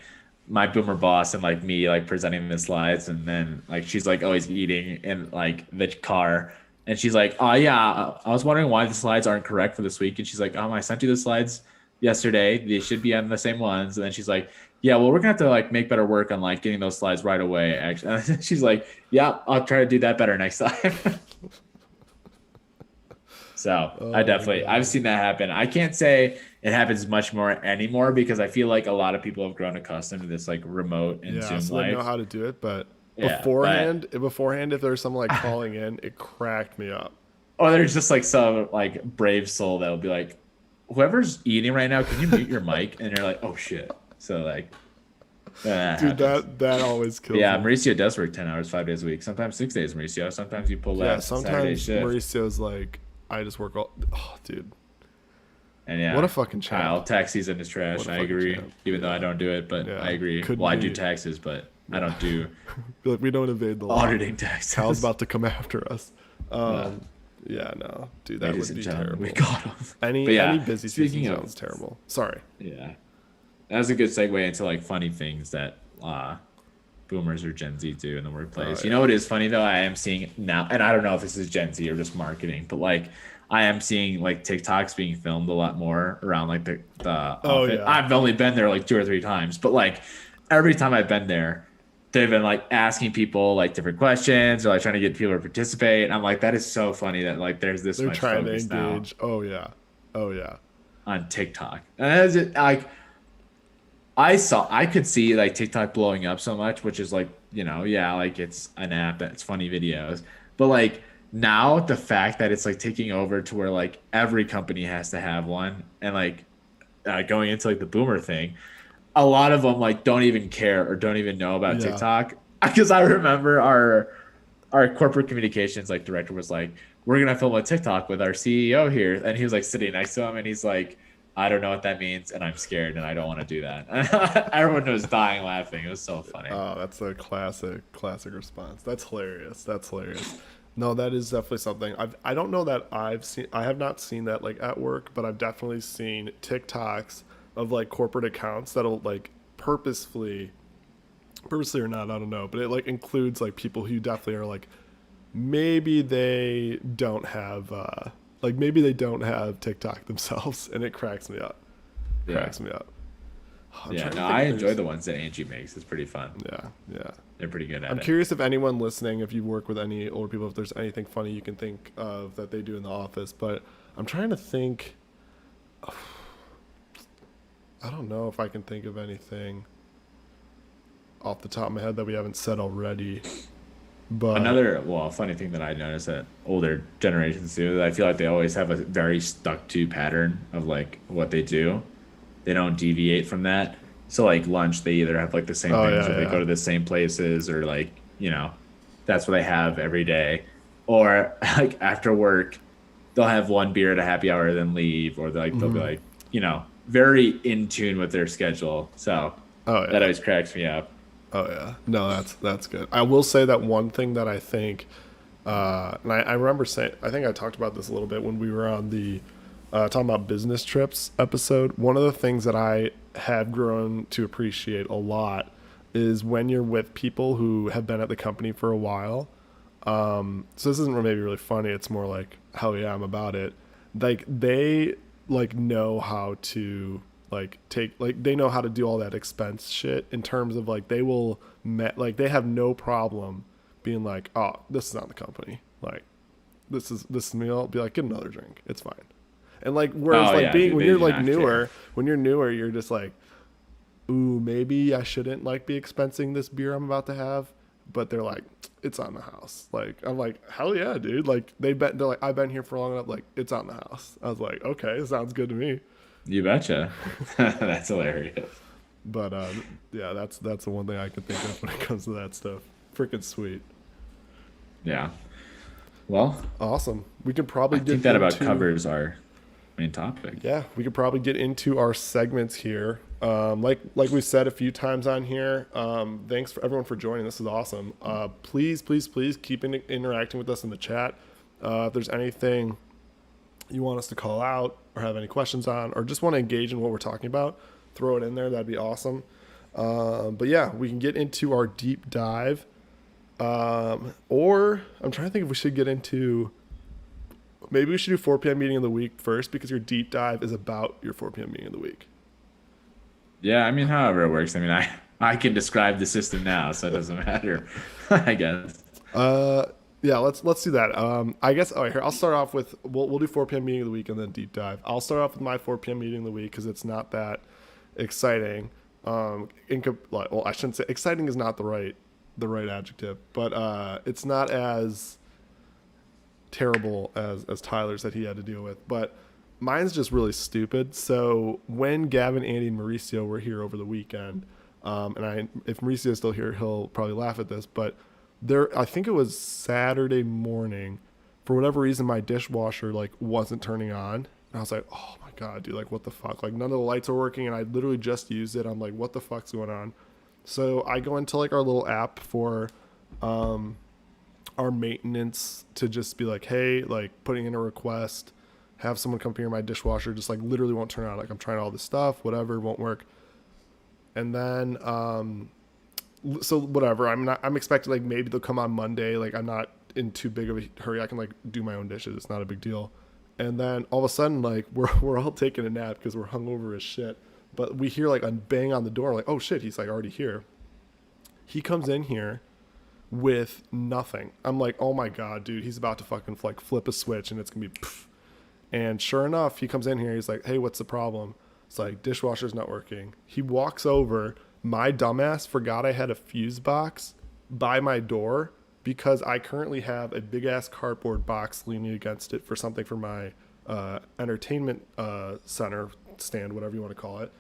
my boomer boss and like me like presenting the slides, and then like she's like always eating in like the car, and she's like, oh yeah, I was wondering why the slides aren't correct for this week, and she's like, I sent you the slides yesterday, they should be on the same ones, and then she's like, yeah, well, we're gonna have to like make better work on like getting those slides right away, actually. And she's like, yeah, I'll try to do that better next time. So I've seen that happen. I can't say it happens much more anymore because I feel like a lot of people have grown accustomed to this like remote and yeah, Zoom so they know life. how to do it, but Yeah, beforehand, if there's someone like calling in, it cracked me up. Or there's just like some like brave soul that will be like, whoever's eating right now, can you mute your mic? And you're like, oh shit. So like, Dude, that always kills yeah, me. Mauricio does work 10 hours, 5 days a week. Sometimes 6 days, Mauricio. Sometimes you pull Yeah, that Saturday sometimes shift. Mauricio's like, I just work all. Oh, dude, And yeah, what a fucking champ. Kyle, tax season is trash. What a I fucking agree. champ. Even though I don't do it, but Yeah. I agree. Couldn't Well, I do be- taxes, but I don't do Like, we don't evade the law. auditing taxes. Kyle's about to come after us. Yeah, no, dude, that Ladies would and be gentlemen, terrible. we got him. Any But yeah, any busy speaking season of- sounds terrible. Sorry. Yeah, that was a good segue into like funny things that boomers or Gen Z do in the workplace. Oh, You know what is funny though? I am seeing now, and I don't know if this is Gen Z or just marketing, but like I am seeing like TikToks being filmed a lot more around like the office. yeah. I've only been there like 2 or 3 times, but like every time I've been there, they've been like asking people like different questions or like trying to get people to participate. And I'm like, that is so funny that like there's this They're much trying to focus now engage. Oh yeah. Oh yeah. on TikTok. And as it, like I could see like TikTok blowing up so much, which is like, yeah, like it's an app that's funny videos. But like now the fact that it's like taking over to where like every company has to have one and like going into like the boomer thing, a lot of them like don't even care or don't even know about Yeah. TikTok. Because I remember our corporate communications like director was like, we're gonna film a TikTok with our CEO here, and he was like sitting next to him, and he's like, I don't know what that means, and I'm scared, and I don't want to do that. Everyone was dying laughing. It was so funny. Oh, that's a classic response. That's hilarious. That's hilarious. No, that is definitely something. I don't know that I have not seen that like at work, but I've definitely seen TikToks of like corporate accounts that'll like purposely or not, I don't know, but it like includes like people who definitely are like maybe they don't have maybe they don't have TikTok themselves, and it cracks me up. Yeah. Cracks me up. I'm Yeah, trying to no, think I if enjoy there's- the ones that Angie makes. It's pretty fun. Yeah. They're pretty good at I'm it. curious if anyone listening, if you work with any older people, if there's anything funny you can think of that they do in the office. But I'm trying to think. I don't know if I can think of anything off the top of my head that we haven't said already. But Another funny thing that I noticed that older generations do, I feel like they always have a very stuck to pattern of like what they do. They don't deviate from that. So like lunch, they either have like the same Oh, things, yeah, or they yeah. go to the same places, or like that's what they have every day. Or like after work, they'll have one beer at a happy hour, then leave, or they'll Mm-hmm. be like very in tune with their schedule. So oh yeah. that always cracks me up. Oh yeah, no, that's good. I will say that one thing that I think, and I remember saying, I think I talked about this a little bit when we were on the talking about business trips episode. One of the things that I have grown to appreciate a lot is when you're with people who have been at the company for a while. So this isn't maybe really funny. It's more like, hell yeah, I'm about it. Like they like know how to like take like they know how to do all that expense shit in terms of like they will like they have no problem being like, oh, this is not the company, like this is me. I'll be like, get another drink, it's fine. And like whereas Oh, like yeah, being dude, when they you're do like not newer, care. when you're newer, you're just like, ooh, maybe I shouldn't like be expensing this beer I'm about to have. But they're like, it's on the house. Like I'm like, hell yeah, dude. Like they're like, I've been here for long enough. Like it's on the house. I was like, okay, sounds good to me. You betcha. That's hilarious. But yeah, that's the one thing I can think of when it comes to that stuff. Freaking sweet. Yeah. Well, Awesome. We could probably I get think that about into- covers our main topic. Yeah, we could probably get into our segments here. Like we said a few times on here. Thanks for everyone for joining. This is awesome. Please keep interacting with us in the chat. If there's anything you want us to call out or have any questions on, or just want to engage in what we're talking about, throw it in there. That'd be awesome. But yeah, we can get into our deep dive. Or I'm trying to think if we should get into. Maybe we should do 4 p.m. meeting of the week first, because your deep dive is about your 4 p.m. meeting of the week. Yeah, I mean, however it works. I mean, I can describe the system now, so it doesn't matter, I guess. Yeah, let's do that. I guess. All right, here I'll start off with we'll do 4 p.m. meeting of the week and then deep dive. I'll start off with my 4 p.m. meeting of the week because it's not that exciting. Well, I shouldn't say exciting is not the right adjective, but it's not as terrible as Tyler's that he had to deal with. But mine's just really stupid. So when Gavin, Andy, and Mauricio were here over the weekend, if Mauricio's still here, he'll probably laugh at this, but I think it was Saturday morning, for whatever reason, my dishwasher like wasn't turning on. And I was like, oh my God, dude, like what the fuck? Like none of the lights are working, and I literally just used it. I'm like, what the fuck's going on? So I go into like our little app for our maintenance to just be like, hey, like putting in a request, have someone come here. My dishwasher just like literally won't turn on. Like I'm trying all this stuff, whatever, won't work. And then so whatever. I'm expecting like maybe they'll come on Monday. Like I'm not in too big of a hurry. I can like do my own dishes. It's not a big deal. And then all of a sudden, like we're all taking a nap because we're hungover as shit. But we hear like a bang on the door. Like, oh shit, he's like already here. He comes in here with nothing. I'm like, oh my god, dude, he's about to fucking like flip a switch and it's gonna be pff. And sure enough, he comes in here, he's like, hey, what's the problem? It's like, dishwasher's not working. He walks over. My dumbass forgot I had a fuse box by my door because I currently have a big ass cardboard box leaning against it for something for my entertainment center stand, whatever you want to call it.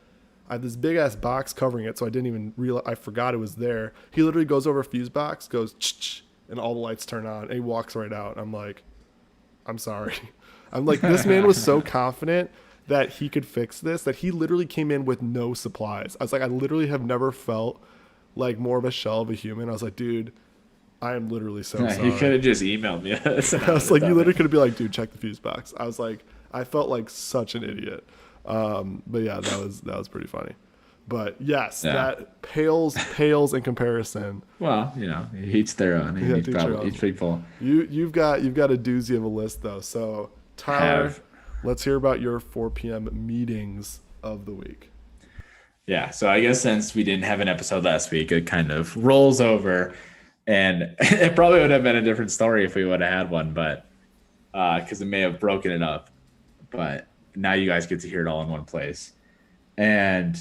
I have this big ass box covering it, so I didn't even realize. I forgot it was there. He literally goes over a fuse box, goes, ch-ch, and all the lights turn on, and he walks right out. I'm like, I'm sorry. I'm like, this man was so confident that he could fix this that he literally came in with no supplies. I was like, I literally have never felt like more of a shell of a human. I was like, dude, I am literally so sorry. He could have just emailed me. I was like, you literally could have been like, dude, check the fuse box. I was like, I felt like such an idiot. But yeah, that was pretty funny. But yes, that pales in comparison. Well, each their own. Each people. You've got a doozy of a list though. So Tyler, let's hear about your 4 p.m. meetings of the week. Yeah, so I guess since we didn't have an episode last week, it kind of rolls over, and it probably would have been a different story if we would have had one, but because it may have broken it up. But now you guys get to hear it all in one place. And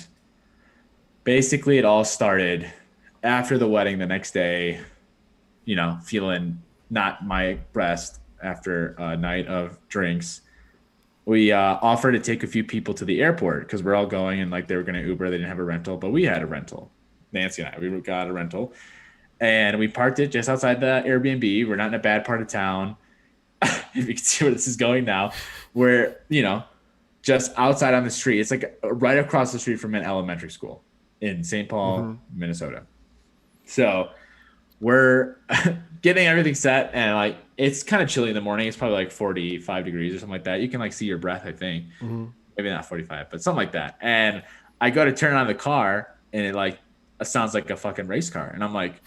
basically it all started after the wedding the next day, feeling not my best after a night of drinks. We offered to take a few people to the airport because we're all going and like they were going to Uber. They didn't have a rental, but we had a rental. Nancy and I, we got a rental and we parked it just outside the Airbnb. We're not in a bad part of town. If you can see where this is going now, where, just outside on the street. It's like right across the street from an elementary school in St. Paul, Minnesota. So we're getting everything set and like it's kind of chilly in the morning. It's probably like 45 degrees or something like that. You can like see your breath, I think. Maybe not 45, but something like that. And I go to turn on the car and it like sounds like a fucking race car. And I'm like,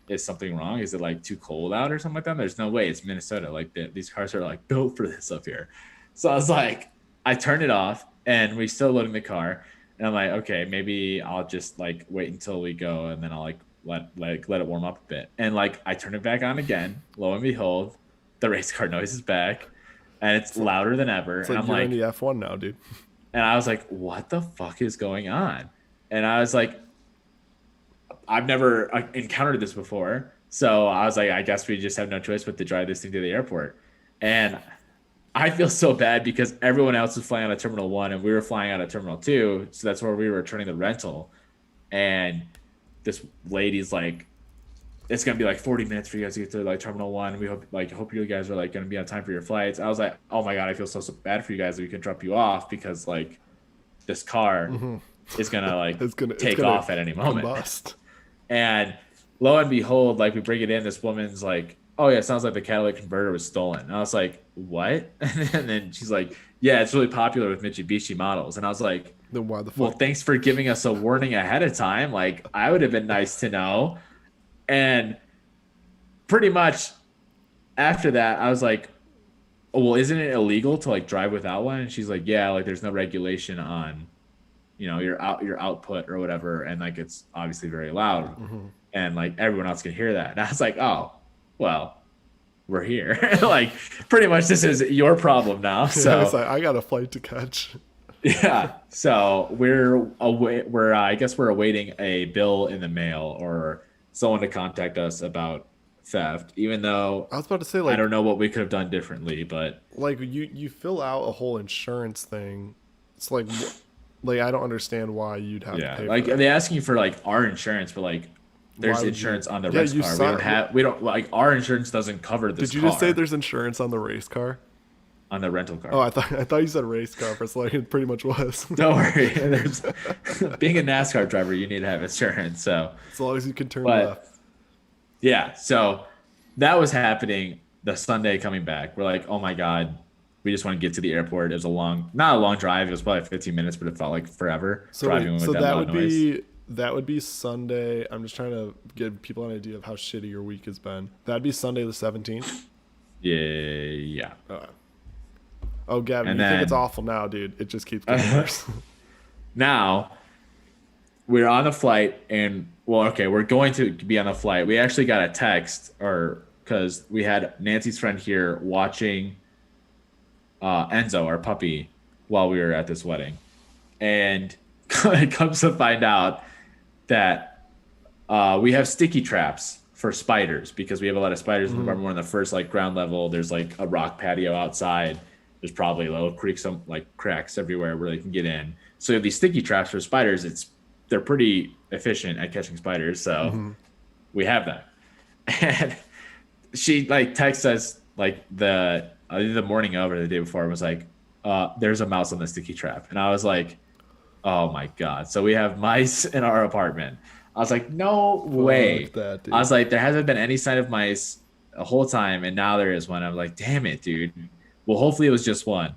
is something wrong? Is it like too cold out or something like that? There's no way. It's Minnesota. Like these cars are like built for this up here. So I was like, I turned it off and we still loading the car. And I'm like, okay, maybe I'll just like wait until we go and then I'll like let it warm up a bit. And like I turn it back on again. Lo and behold, the race car noise is back and it's louder than ever. It's like, and I'm like, in the F1 now, dude. And I was like, what the fuck is going on? And I was like, I've never encountered this before. So I was like, I guess we just have no choice but to drive this thing to the airport. And I feel so bad because everyone else was flying out of Terminal 1 and we were flying out of Terminal 2. So that's where we were returning the rental. And this lady's like, it's going to be like 40 minutes for you guys to get to like Terminal 1. We hope you guys are like going to be on time for your flights. I was like, oh my God, I feel so bad for you guys that we can drop you off because like this car is going to like take off at any moment. Combust. And lo and behold, like we bring it in, this woman's like, oh yeah, it sounds like the catalytic converter was stolen. And I was like, what? And then she's like, yeah, it's really popular with Mitsubishi models. And I was like, then why the fuck? Well, thanks for giving us a warning ahead of time. Like I would have been nice to know. And pretty much after that, I was like, oh, well, isn't it illegal to like drive without one? And she's like, yeah, like there's no regulation on, your output or whatever. And like, it's obviously very loud and like everyone else can hear that. And I was like, oh, well, we're here. Like pretty much this is your problem now. So it's like, I got a flight to catch. Yeah. So I guess we're awaiting a bill in the mail or someone to contact us about theft, even though I was about to say, like, I don't know what we could have done differently, but like you fill out a whole insurance thing. It's like I don't understand why you'd have to pay like for that. they're asking for like our insurance, but like there's insurance on the race car. We don't like our insurance doesn't cover this. Did you just say there's insurance on the race car? On the rental car. Oh, I thought you said race car for so like it pretty much was. Don't worry. There's being a NASCAR driver, you need to have insurance. So as long as you can turn left. Yeah. So that was happening the Sunday coming back. We're like, oh my God, we just want to get to the airport. It was not a long drive. It was probably 15 minutes, but it felt like forever driving with that would noise. Be That would be Sunday. I'm just trying to give people an idea of how shitty your week has been. That'd be Sunday the 17th. Yeah. Oh, Gavin, And you think it's then- awful now, dude. It just keeps getting worse. Now we're on the flight, and we're going to be on the flight. We actually got a text, or because we had Nancy's friend here watching Enzo, our puppy, while we were at this wedding, and it comes to find out that we have sticky traps for spiders because we have a lot of spiders in the apartment. We're on the first like ground level. There's like a rock patio outside. There's probably little creeks, some like cracks everywhere where they can get in. So we have these sticky traps for spiders. They're pretty efficient at catching spiders, so we have them. And she like texts us like either the morning of or the day before and was like, "There's a mouse on the sticky trap," and I was like, "Oh my god!" So we have mice in our apartment. I was like, "No way!" that, dude. I was like, "There hasn't been any sign of mice the whole time, and now there is one." I'm like, "Damn it, dude." Well, hopefully it was just one.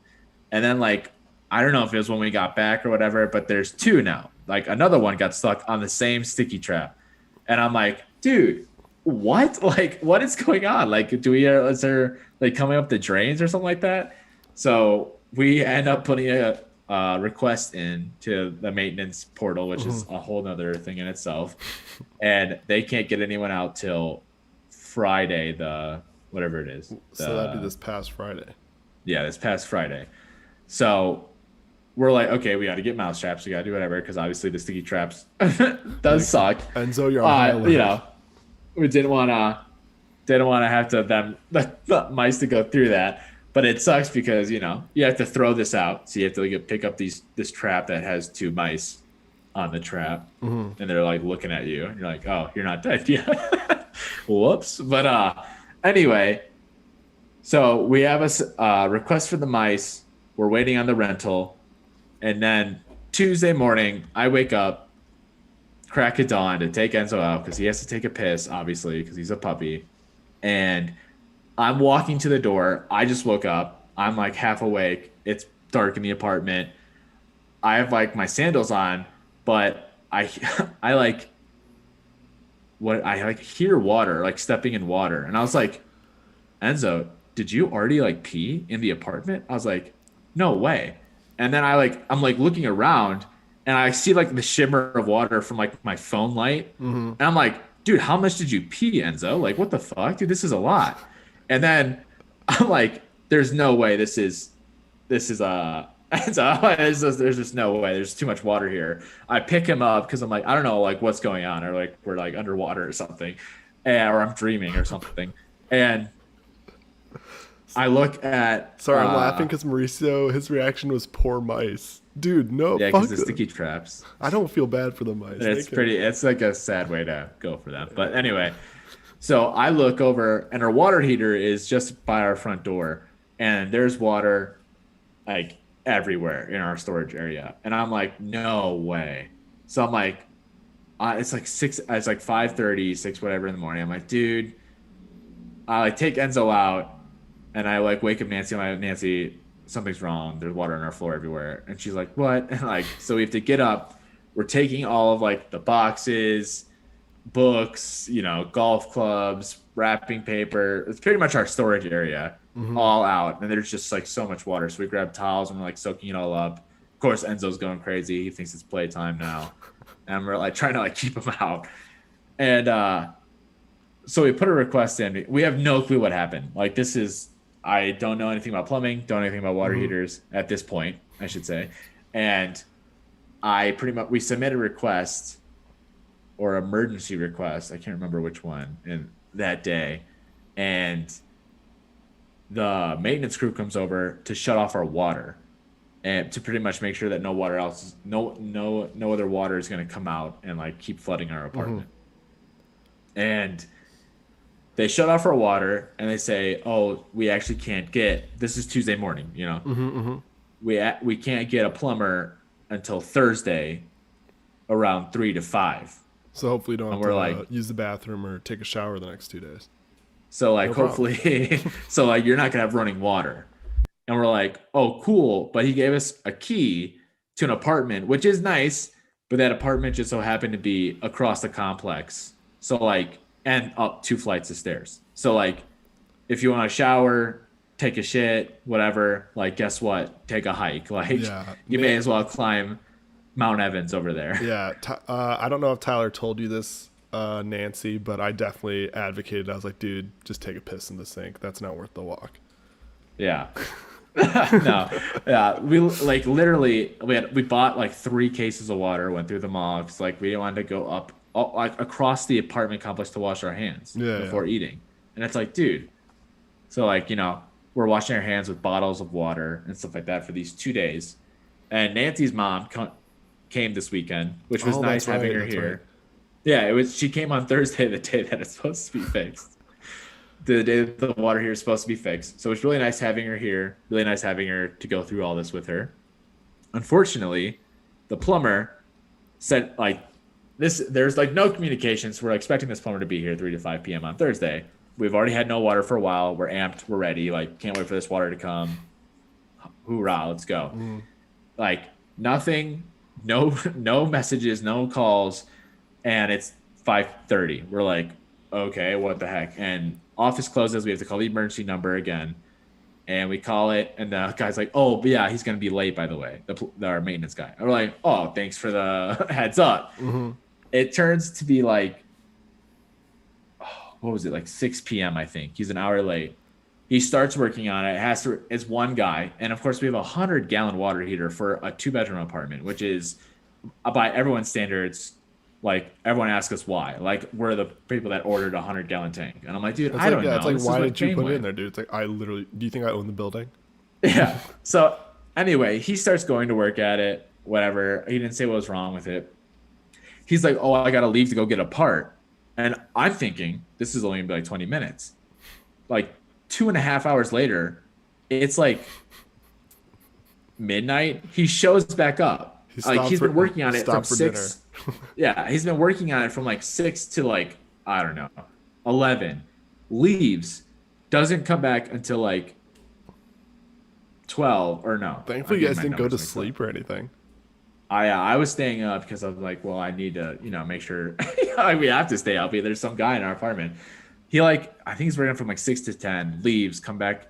And then like, I don't know if it was when we got back or whatever, but there's two now. Like another one got stuck on the same sticky trap. And I'm like, dude, what? Like, what is going on? Like, is there like coming up the drains or something like that? So we end up putting a request in to the maintenance portal, which is a whole nother thing in itself. And they can't get anyone out till Friday, whatever it is. So that'd be this past Friday. Yeah, this past Friday. So we're like, okay, we got to get mouse traps. We got to do whatever because obviously the sticky traps does suck. Enzo, you're on high alert. You know, we didn't want to have the mice to go through that. But it sucks because you have to throw this out. So you have to pick up this trap that has two mice on the trap, and they're like looking at you, and you're like, oh, you're not dead yet. Whoops. But anyway. So we have a request for the mice. We're waiting on the rental. And then Tuesday morning, I wake up, crack of dawn to take Enzo out because he has to take a piss, obviously, because he's a puppy. And I'm walking to the door. I just woke up. I'm like half awake. It's dark in the apartment. I have like my sandals on, but I hear water, like stepping in water. And I was like, Enzo, did you already like pee in the apartment? I was like, no way. And then I'm like looking around and I see like the shimmer of water from like my phone light. And I'm like, dude, how much did you pee, Enzo? Like, what the fuck? Dude, this is a lot. And then I'm like, there's no way this is Enzo, there's just no way. There's too much water here. I pick him up because I'm like, I don't know like what's going on, or like we're like underwater or something, or I'm dreaming or something. And I look at. Sorry, I'm laughing because Mauricio, his reaction was poor mice. Dude, no, Yeah, fuck because the them. sticky traps. I don't feel bad for the mice. It's like a sad way to go for them. But anyway, so I look over and our water heater is just by our front door. And there's water like everywhere in our storage area. And I'm like, no way. So I'm like, it's like 5:30, 6, whatever in the morning. I'm like, dude, I like take Enzo out. And I like wake up Nancy. I'm like, Nancy, something's wrong. There's water on our floor everywhere. And she's like, what? And like, so we have to get up. We're taking all of like the boxes, books, golf clubs, wrapping paper. It's pretty much our storage area all out. And there's just like so much water. So we grab towels and we're like soaking it all up. Of course, Enzo's going crazy. He thinks it's playtime now. And we're like trying to like keep him out. And so we put a request in. We have no clue what happened. Like I don't know anything about plumbing, don't know anything about water heaters at this point, I should say. And we submit a request or emergency request. I can't remember which one in that day. And the maintenance crew comes over to shut off our water and to pretty much make sure that no other water is going to come out and like keep flooding our apartment. And they shut off our water and they say, oh, we actually can't this is Tuesday morning, we can't get a plumber until Thursday around 3 to 5. So hopefully you don't have we're to like- use the bathroom or take a shower the next 2 days. So like, No problem. hopefully, so like you're not gonna have running water. And we're like, oh, cool. But he gave us a key to an apartment, which is nice, but that apartment just so happened to be across the complex. So like, and up 2 flights of stairs. So like, if you want to shower, take a shit, whatever, like guess what? Take a hike. Like Yeah. you may as well climb Mount Evans over there. Yeah. I don't know if Tyler told you this, Nancy, but I definitely advocated. I was like, dude, just take a piss in the sink. That's not worth the walk. Yeah. No. Yeah. We like literally we bought like 3 cases of water, went through them all. It's like we wanted to go up like across the apartment complex to wash our hands before eating. And it's like, dude. So like, we're washing our hands with bottles of water and stuff like that for these 2 days. And Nancy's mom came this weekend, which was nice having her here. Right. Yeah, it was. She came on Thursday, the day that it's supposed to be fixed. The day that the water here is supposed to be fixed. So it's really nice having her here. Really nice having her to go through all this with her. Unfortunately, the plumber said like this. There's like no communication, so we're expecting this plumber to be here 3 to 5 p.m. on Thursday. We've already had no water for a while. We're amped. We're ready. Like can't wait for this water to come. Hoorah! Let's go. Like nothing. No messages. No calls. And it's 5:30. We're like, okay, what the heck? And office closes. We have to call the emergency number again. And we call it. And the guy's like, oh, but yeah, he's going to be late, by the way, our maintenance guy. And we're like, oh, thanks for the heads up. Mm-hmm. It turns to be like, what was it? Like 6 p.m., I think. He's an hour late. He starts working on it. It's one guy. And, of course, we have a 100-gallon water heater for a 2-bedroom apartment, which is, by everyone's standards, like everyone asks us why. Like we're the people that ordered a 100-gallon tank, and I'm like, dude, I don't know. It's like, why did you put it in there, dude? It's like, I literally. Do you think I own the building? Yeah. So anyway, he starts going to work at it. Whatever. He didn't say what was wrong with it. He's like, oh, I gotta leave to go get a part, and I'm thinking this is only gonna be like 20 minutes. Like 2.5 hours later, it's like midnight. He shows back up. He's been working on it from 6. Yeah, he's been working on it from like 6 to like, I don't know, 11. Leaves, doesn't come back until like 12 or no. Thankfully, you guys didn't go to sleep or anything. I was staying up because I was like, well, I need to, make sure we have to stay up. There's some guy in our apartment. He I think he's working from like 6 to 10. Leaves, comes back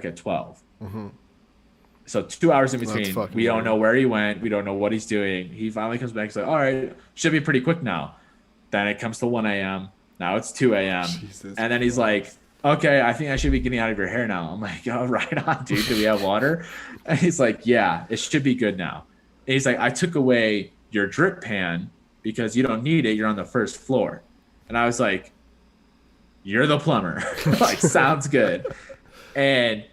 at 12. Mm-hmm. So 2 hours in between. We don't know where he went. We don't know what he's doing. He finally comes back. He's like, all right, should be pretty quick now. Then it comes to 1 a.m. Now it's 2 a.m. And then he's like, okay, I think I should be getting out of your hair now. I'm like, oh, right on, dude. Do we have water? And he's like, yeah, it should be good now. And he's like, I took away your drip pan because you don't need it. You're on the first floor. And I was like, you're the plumber. Like, sounds good. And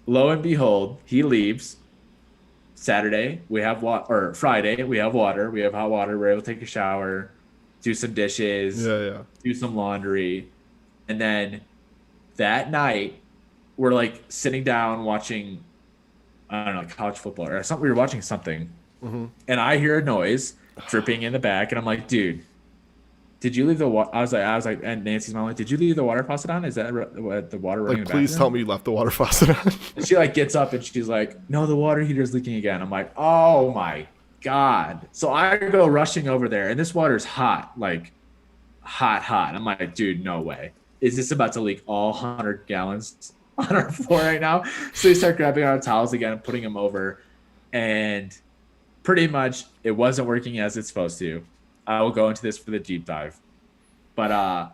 lo and behold, he leaves. Saturday, we have water, or Friday, we have water. We have hot water. We're able to take a shower, do some dishes, do some laundry. And then that night, we're like sitting down watching, I don't know, college football or something. We were watching something. Mm-hmm. And I hear a noise dripping in the back. And I'm like, dude, did you leave the water? I was like, and Nancy's mom, like, did you leave the water faucet on? Is that the water running? Like, please tell me you left the water faucet on. And she like gets up and she's like, no, the water heater's leaking again. I'm like, oh my God. So I go rushing over there and this water's hot, like hot. I'm like, dude, no way. Is this about to leak all 100 gallons on our floor right now? So we start grabbing our towels again and putting them over. And pretty much it wasn't working as it's supposed to. I will go into this for the deep dive. But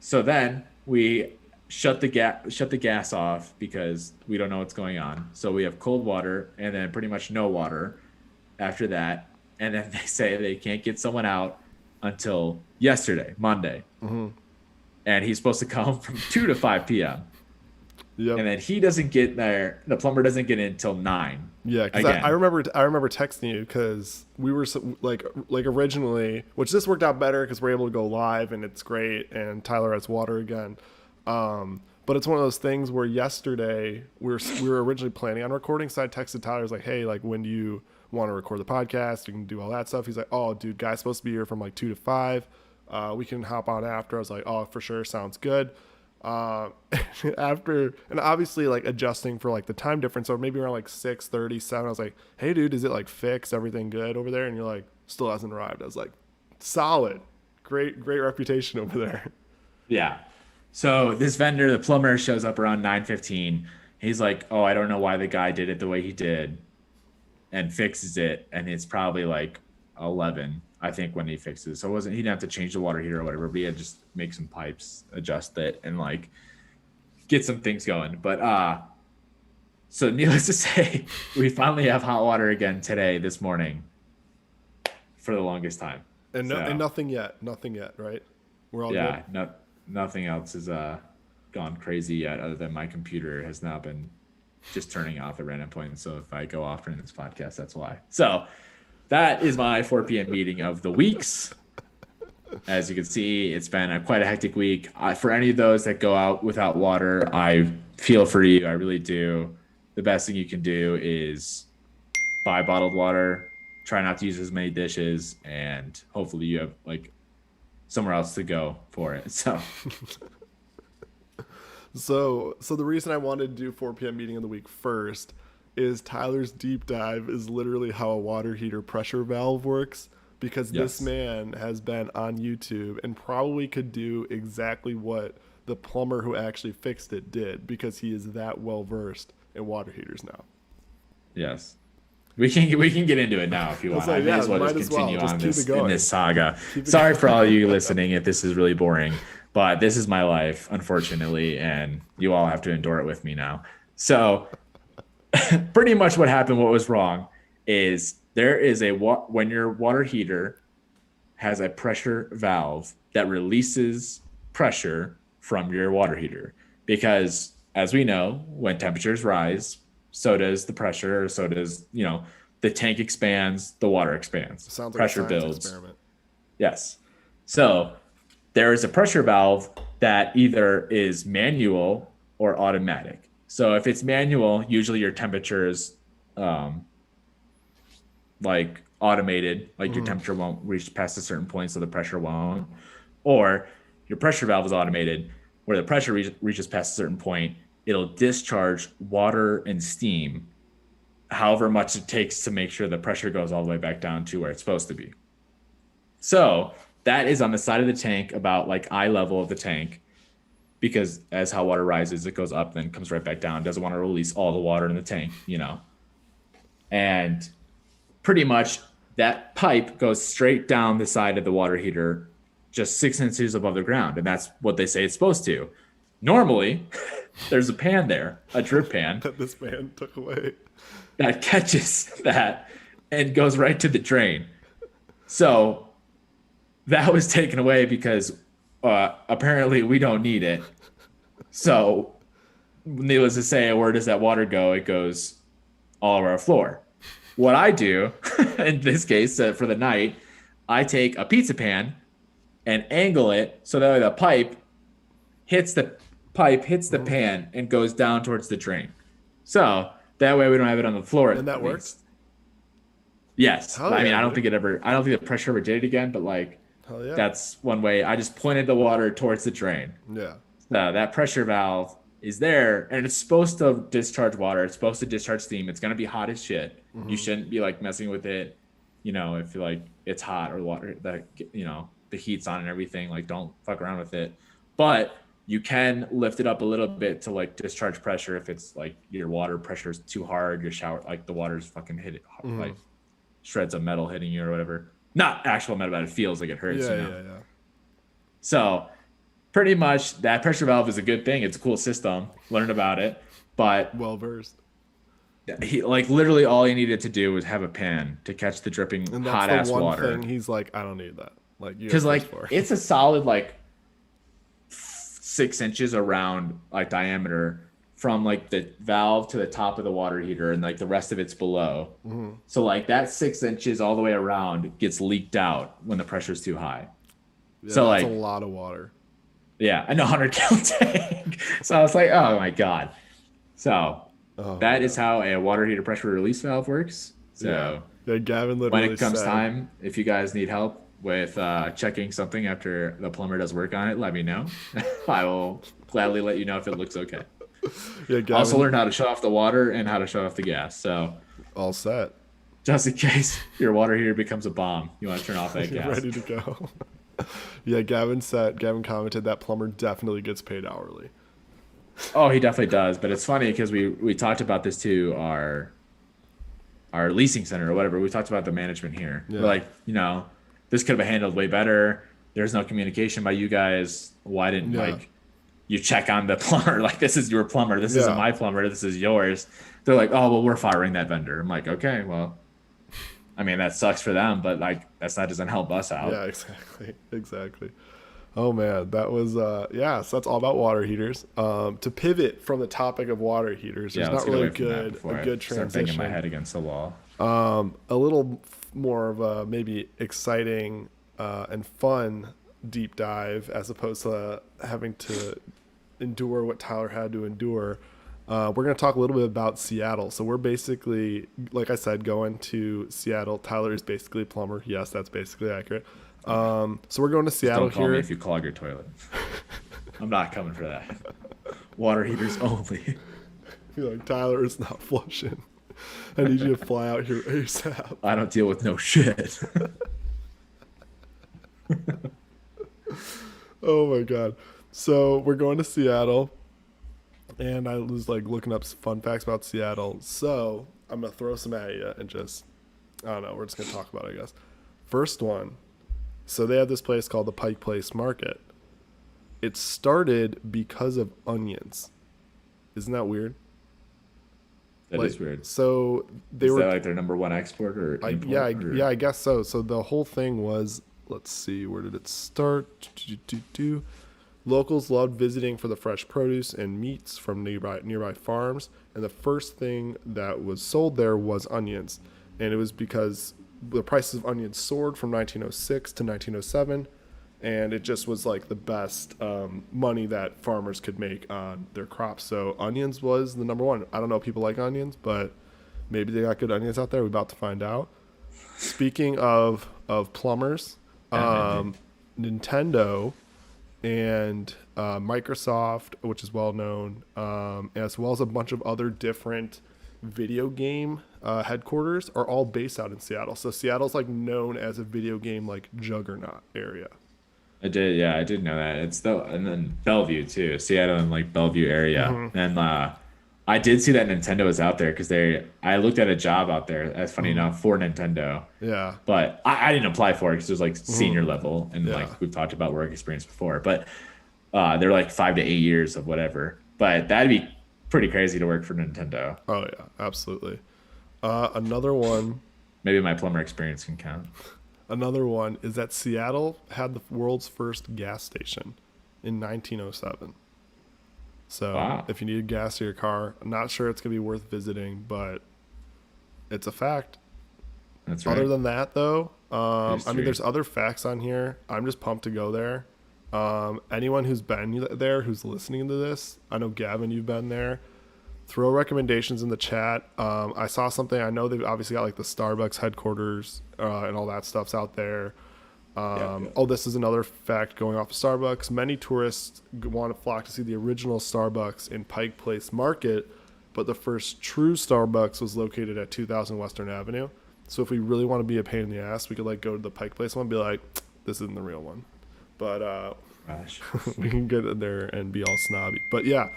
so then we shut the gas off because we don't know what's going on. So we have cold water and then pretty much no water after that. And then they say they can't get someone out until yesterday, Monday. Mm-hmm. And he's supposed to come from 2 to 5 p.m. Yep. And then he doesn't get there. The plumber doesn't get in until 9. Yeah, because I remember texting you because we were like originally, which this worked out better because we're able to go live and it's great and Tyler has water again. But it's one of those things where yesterday we were originally planning on recording, so I texted Tyler, I was like, hey, like when do you want to record the podcast? We can do all that stuff. He's like, oh, dude, guy's supposed to be here from like 2 to 5. We can hop on after. I was like, oh, for sure, sounds good. After, and obviously like adjusting for like the time difference, or maybe around like 6:37, I was like, hey dude, is it like fixed, everything good over there? And you're like, still hasn't arrived. I was like, solid, great reputation over there. Yeah. So this vendor, the plumber, shows up around 9:15. He's like, "Oh, I don't know why the guy did it the way he did," and fixes it. And it's probably like 11, I think, when he fixes. So he didn't have to change the water heater or whatever, but he had to just make some pipes, adjust it, and like get some things going. But so needless to say, we finally have hot water again this morning, for the longest time. And and nothing yet, right? We're all good. Nothing else has gone crazy yet, other than my computer has now been just turning off at random points. So if I go off during this podcast, that's why. So that is my 4 p.m. meeting of the weeks. As you can see, it's been quite a hectic week. For any of those that go out without water, I feel for you. I really do. The best thing you can do is buy bottled water, try not to use as many dishes, and hopefully you have like somewhere else to go for it. So the reason I wanted to do 4 p.m. meeting of the week first is Tyler's deep dive is literally how a water heater pressure valve works, because this man has been on YouTube and probably could do exactly what the plumber who actually fixed it did, because he is that well versed in water heaters now. Yes. We can get into it now if you want. Like, I may as well just continue on in this saga. Sorry for all you listening if this is really boring, but this is my life, unfortunately, and you all have to endure it with me now. So pretty much what happened, what was wrong, is there is when your water heater has a pressure valve that releases pressure from your water heater. Because as we know, when temperatures rise, so does the pressure, or so does, the tank expands, the water expands. Sounds like pressure a science builds. Experiment. Yes. So there is a pressure valve that either is manual or automatic. So if it's manual, usually your temperature is like automated, like your temperature won't reach past a certain point, so the pressure won't. Or your pressure valve is automated, where the pressure reaches past a certain point, it'll discharge water and steam, however much it takes to make sure the pressure goes all the way back down to where it's supposed to be. So that is on the side of the tank, about like eye level of the tank, because as hot water rises, it goes up, then comes right back down. It doesn't want to release all the water in the tank, And pretty much that pipe goes straight down the side of the water heater, just 6 inches above the ground. And that's what they say it's supposed to. Normally, there's a pan there, a drip pan, that this man took away, that catches that and goes right to the drain. So that was taken away because apparently we don't need it. So needless to say, where does that water go? It goes all over our floor. What I do in this case, for the night, I take a pizza pan and angle it so that way the pipe hits the pan and goes down towards the drain. So that way we don't have it on the floor. And that works? Yes. Hell I mean, yeah, I don't think the pressure ever did it again, but like, hell yeah. That's one way. I just pointed the water towards the drain. Yeah. That pressure valve is there, and it's supposed to discharge water. It's supposed to discharge steam. It's going to be hot as shit. You shouldn't be like messing with it, if like it's hot or water that, the heat's on and everything. Like, don't fuck around with it. But you can lift it up a little bit to like discharge pressure if it's like your water pressure is too hard, your shower, like the water's fucking hit it, like shreds of metal hitting you or whatever. Not actual metal, but it feels like it hurts. Yeah. So pretty much that pressure valve is a good thing. It's a cool system. Learn about it. But well versed. He like literally all he needed to do was have a pan to catch the dripping hot ass water. Thing he's like, I don't need that. Like, because like it's a solid like 6 inches around like diameter from like the valve to the top of the water heater, and like the rest of it's below. So like that 6 inches all the way around gets leaked out when the pressure's too high. Yeah, so that's like a lot of water. Yeah, a 100-gallon tank. So I was like, oh my god. So that is how a water heater pressure release valve works. So yeah, Gavin literally when it comes said, time, if you guys need help with checking something after the plumber does work on it, let me know. I will gladly let you know if it looks okay. Yeah, Gavin, also learned how to shut off the water and how to shut off the gas. So all set. just in case your water heater becomes a bomb. You want to turn off that You're gas. ready to go. Yeah, Gavin commented that plumber definitely gets paid hourly. Oh, he definitely does. But it's funny because we talked about this to our leasing center or whatever. We talked about the management here. Yeah. We're like, this could have been handled way better. There's no communication by you guys. Why didn't like you check on the plumber? Like, this is your plumber. This isn't my plumber. This is yours. They're like, oh, well, we're firing that vendor. I'm like, okay, well, I mean, that sucks for them, but like, doesn't help us out. Yeah, exactly. Oh man, that was so that's all about water heaters. To pivot from the topic of water heaters, there's not really a good Start banging my transition. head against the wall. A little more of a maybe exciting and fun deep dive as opposed to having to endure what Tyler had to endure. We're going to talk a little bit about Seattle. So we're basically, like I said, going to Seattle. Tyler is basically a plumber. Yes, that's basically accurate. So we're going to Seattle Don't call here. me if you clog your toilet. I'm not coming for that. Water heaters only. You're like, Tyler, it's not flushing. I need you to fly out here ASAP. I don't deal with no shit. Oh my god. So we're going to Seattle, and I was like looking up some fun facts about Seattle. So I'm gonna throw some at you and just, I don't know, we're just gonna talk about it, I guess. First one. So they have this place called the Pike Place Market. It started because of onions. Isn't that weird? That is weird. So they Is were that like their number one export or import? I guess so. So the whole thing was, let's see, where did it start? Locals loved visiting for the fresh produce and meats from nearby farms, and the first thing that was sold there was onions, and it was because the prices of onions soared from 1906 to 1907, and it just was like the best money that farmers could make on their crops. So onions was the number one. I don't know if people like onions, but maybe they got good onions out there. We're about to find out. Speaking of plumbers, Nintendo and Microsoft, which is well known, as well as a bunch of other different video game headquarters, are all based out in Seattle. So Seattle's like known as a video game like juggernaut area. I did know that. And then Bellevue too, Seattle and like Bellevue area. Mm-hmm. And I did see that Nintendo was out there because I looked at a job out there. That's funny enough for Nintendo. Yeah. But I didn't apply for it because it was like senior Mm-hmm. level, and like we've talked about work experience before. But they're like 5 to 8 years of whatever. But that'd be pretty crazy to work for Nintendo. Oh yeah, absolutely. Another one Maybe my plumber experience can count. Another one is that Seattle had the world's first gas station in 1907. So Wow. if you need gas to your car, I'm not sure it's going to be worth visiting, but it's a fact. That's right. Other than that, though, I History. mean, there's other facts on here. I'm just pumped to go there. Anyone who's been there, who's listening to this, I know Gavin, you've been there. Throw recommendations in the chat. I saw something. I know they've obviously got like the Starbucks headquarters and all that stuff's out there. Oh, this is another fact going off of Starbucks. Many tourists want to flock to see the original Starbucks in Pike Place Market, but the first true Starbucks was located at 2000 Western Avenue. So if we really want to be a pain in the ass, we could like go to the Pike Place one and be like, this isn't the real one. But Gosh. we can get in there and be all snobby. But yeah,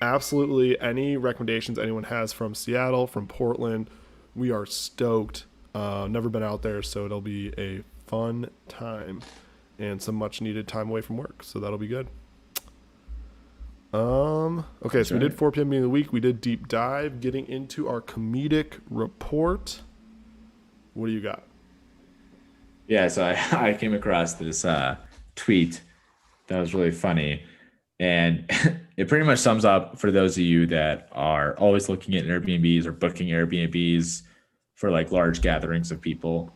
absolutely. Any recommendations anyone has from Seattle, from Portland, we are stoked. Never been out there, so it'll be a fun time and some much needed time away from work. So that'll be good. Okay, so we did 4 p.m. meeting of the week. We did deep dive, getting into our comedic report. What do you got? Yeah, so I came across this tweet that was really funny. And it pretty much sums up for those of you that are always looking at Airbnbs or booking Airbnbs for like large gatherings of people,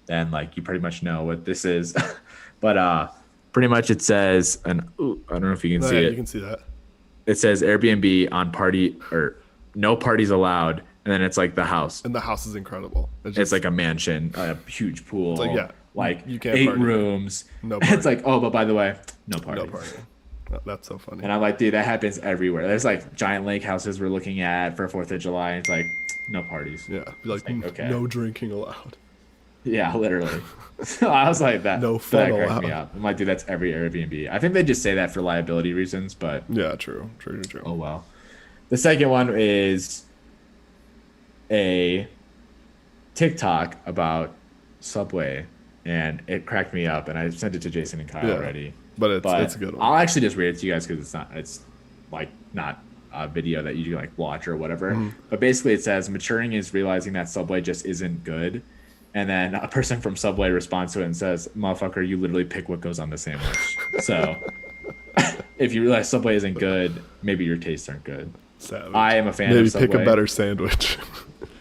then like you pretty much know what this is. But pretty much it says, and I don't know if you can see it. You can see that. It says Airbnb on party or no parties allowed. And then it's like the house. And the house is incredible. It's like a mansion, a huge pool, like, yeah, like you can't 8 party. rooms. No It's party. like, oh, but by the way, no parties. No party. That's so funny. And I'm like, dude, that happens everywhere. There's like giant lake houses we're looking at for 4th of July. And it's like, no parties. Yeah, be like, okay. no drinking allowed. Yeah, literally. So I was like, that. No fun that cracked me allowed. up. I'm like, dude, that's every Airbnb. I think they just say that for liability reasons, but Yeah, true. oh well. The second one is a TikTok about Subway, and it cracked me up. And I sent it to Jason and Kyle Yeah. already. But it's a good one. I'll actually just read it to you guys because it's like not a video that you can like watch or whatever. Mm-hmm. But basically, it says maturing is realizing that Subway just isn't good. And then a person from Subway responds to it and says, "Motherfucker, you literally pick what goes on the sandwich." So if you realize Subway isn't good, maybe your tastes aren't good. Savage. I am a fan Maybe of Subway. pick a better sandwich.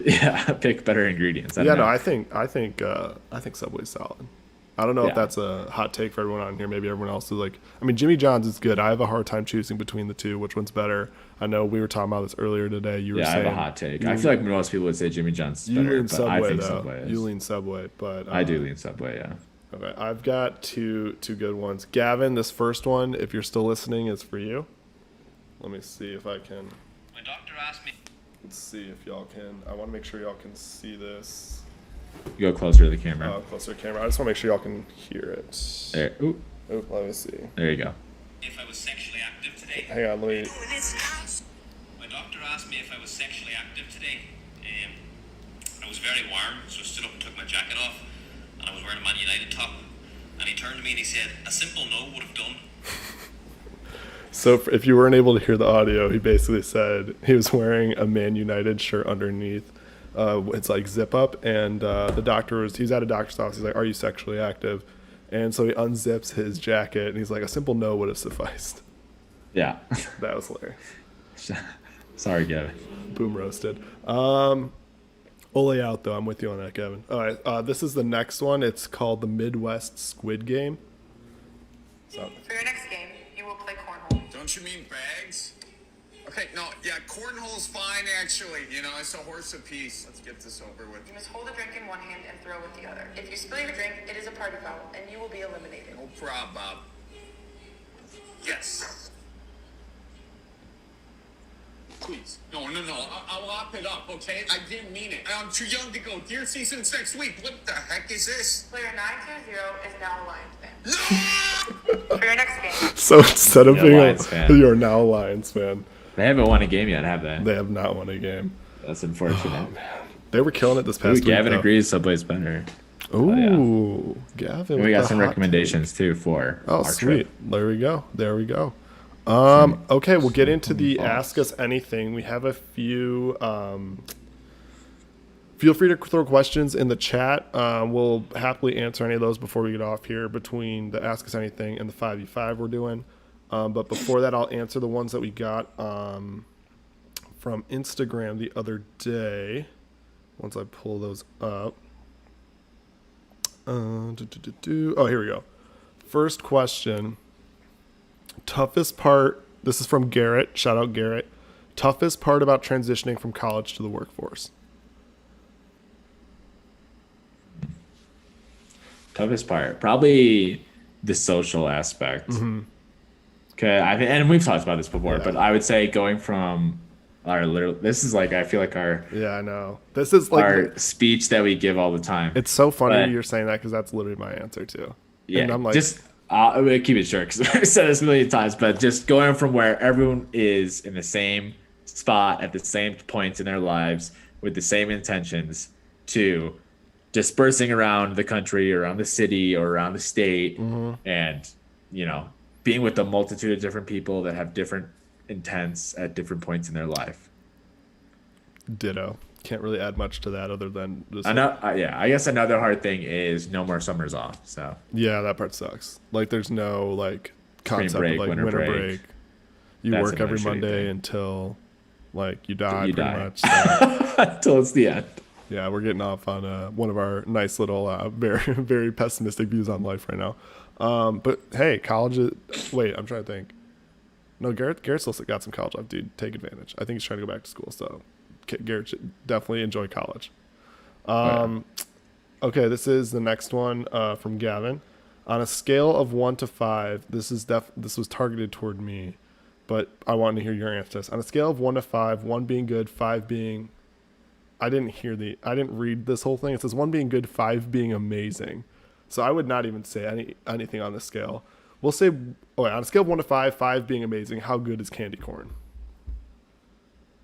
Yeah, pick better ingredients. I Yeah, don't no, know. I think Subway's solid. I don't know if Yeah. that's a hot take for everyone on here. Maybe everyone else is like, I mean, Jimmy John's is good. I have a hard time choosing between the two. Which one's better? I know we were talking about this earlier today. You were Yeah, I saying have a hot take. I feel like most people would say Jimmy John's is you better, lean but Subway I think though. Subway is. You lean Subway, but I do lean Subway, yeah. Okay, I've got two good ones. Gavin, this first one, if you're still listening, is for you. Let me see if I can. My doctor asked me. Let's see if y'all can. I want to make sure y'all can see this. You go closer to the camera. Closer to camera. I just want to make sure y'all can hear it. There. Ooh, Oh, let me see. there you go. If I was sexually active today. Hang on, let me. My doctor asked me if I was sexually active today. I was very warm, so I stood up and took my jacket off, and I was wearing a Man United top. And he turned to me and he said, "A simple no would have done." So if you weren't able to hear the audio, he basically said he was wearing a Man United shirt underneath. It's like zip up, and the doctor he's at a doctor's office. He's like, "Are you sexually active?" And so he unzips his jacket, and he's like, "A simple no would have sufficed." Yeah. That was hilarious. Sorry, Gavin. Boom roasted. Ole out though. I'm with you on that, Kevin. All right, this is the next one. It's called the Midwest Squid Game. So For your next game, you will play cornhole. Don't you mean bags? Okay, no, yeah, cornhole's fine actually. You know, it's a horse apiece. Let's get this over with. You must hold a drink in one hand and throw with the other. If you spill your drink, it is a party foul, and you will be eliminated. No problem, Bob. Yes. Please. No. I'll lop it up, okay? I didn't mean it. I'm too young to go. Deer season's next week. What the heck is this? Player 920 is now a Lions fan. No! For your next game, So instead of Yeah, being Lions fan. you are now a Lions fan. They haven't won a game yet, have they? They have not won a game. That's unfortunate. They were killing it this Ooh, past week. Gavin though. agrees Subway's better. Ooh, Gavin. And we with got the some hot recommendations too for Oh, our sweet. trip. There we go. Okay, we'll get into the Ask Us Anything. We have a few. Feel free to throw questions in the chat. We'll happily answer any of those before we get off here between the Ask Us Anything and the 5v5 we're doing. But before that, I'll answer the ones that we got from Instagram the other day. Once I pull those up. Oh, here we go. First question. Toughest part, this is from Garrett. Shout out Garrett. Toughest part about transitioning from college to the workforce. Toughest part, probably the social aspect. Okay, and we've talked about this before, Yeah. but I would say going from our literal, this is like I feel like our Yeah, I know. This is like, our speech that we give all the time. it's so funny but- you're saying that because that's literally my answer too. Yeah, And I'm like, just I'm gonna keep it short because I've said this a million times, but just going from where everyone is in the same spot at the same points in their lives with the same intentions to dispersing around the country, around the city, or around the state, and being with a multitude of different people that have different intents at different points in their life. ditto. Can't really add much to that other than just I know, I guess another hard thing is no more summers off. So yeah, that part sucks. Like there's no like concept break, of like winter winter break. break. You That's work another every shitty Monday thing. until like you die You pretty die. much. So. until it's the end. Yeah, we're getting off on one of our nice little, very very pessimistic views on life right now. But hey, college is. Wait, I'm trying to think. No, Garrett still got some college life, dude. Take advantage. I think he's trying to go back to school, so Garrett should definitely enjoy college. Okay, this is the next one from Gavin. On a scale of 1 to 5, this was targeted toward me, but I want to hear your answer to this. On a scale of 1 to 5, 1 being good, 5 being, I didn't read this whole thing. It says 1 being good, 5 being amazing. So I would not even say anything on the scale. We'll say, on a scale of 1 to 5, 5 being amazing, how good is candy corn?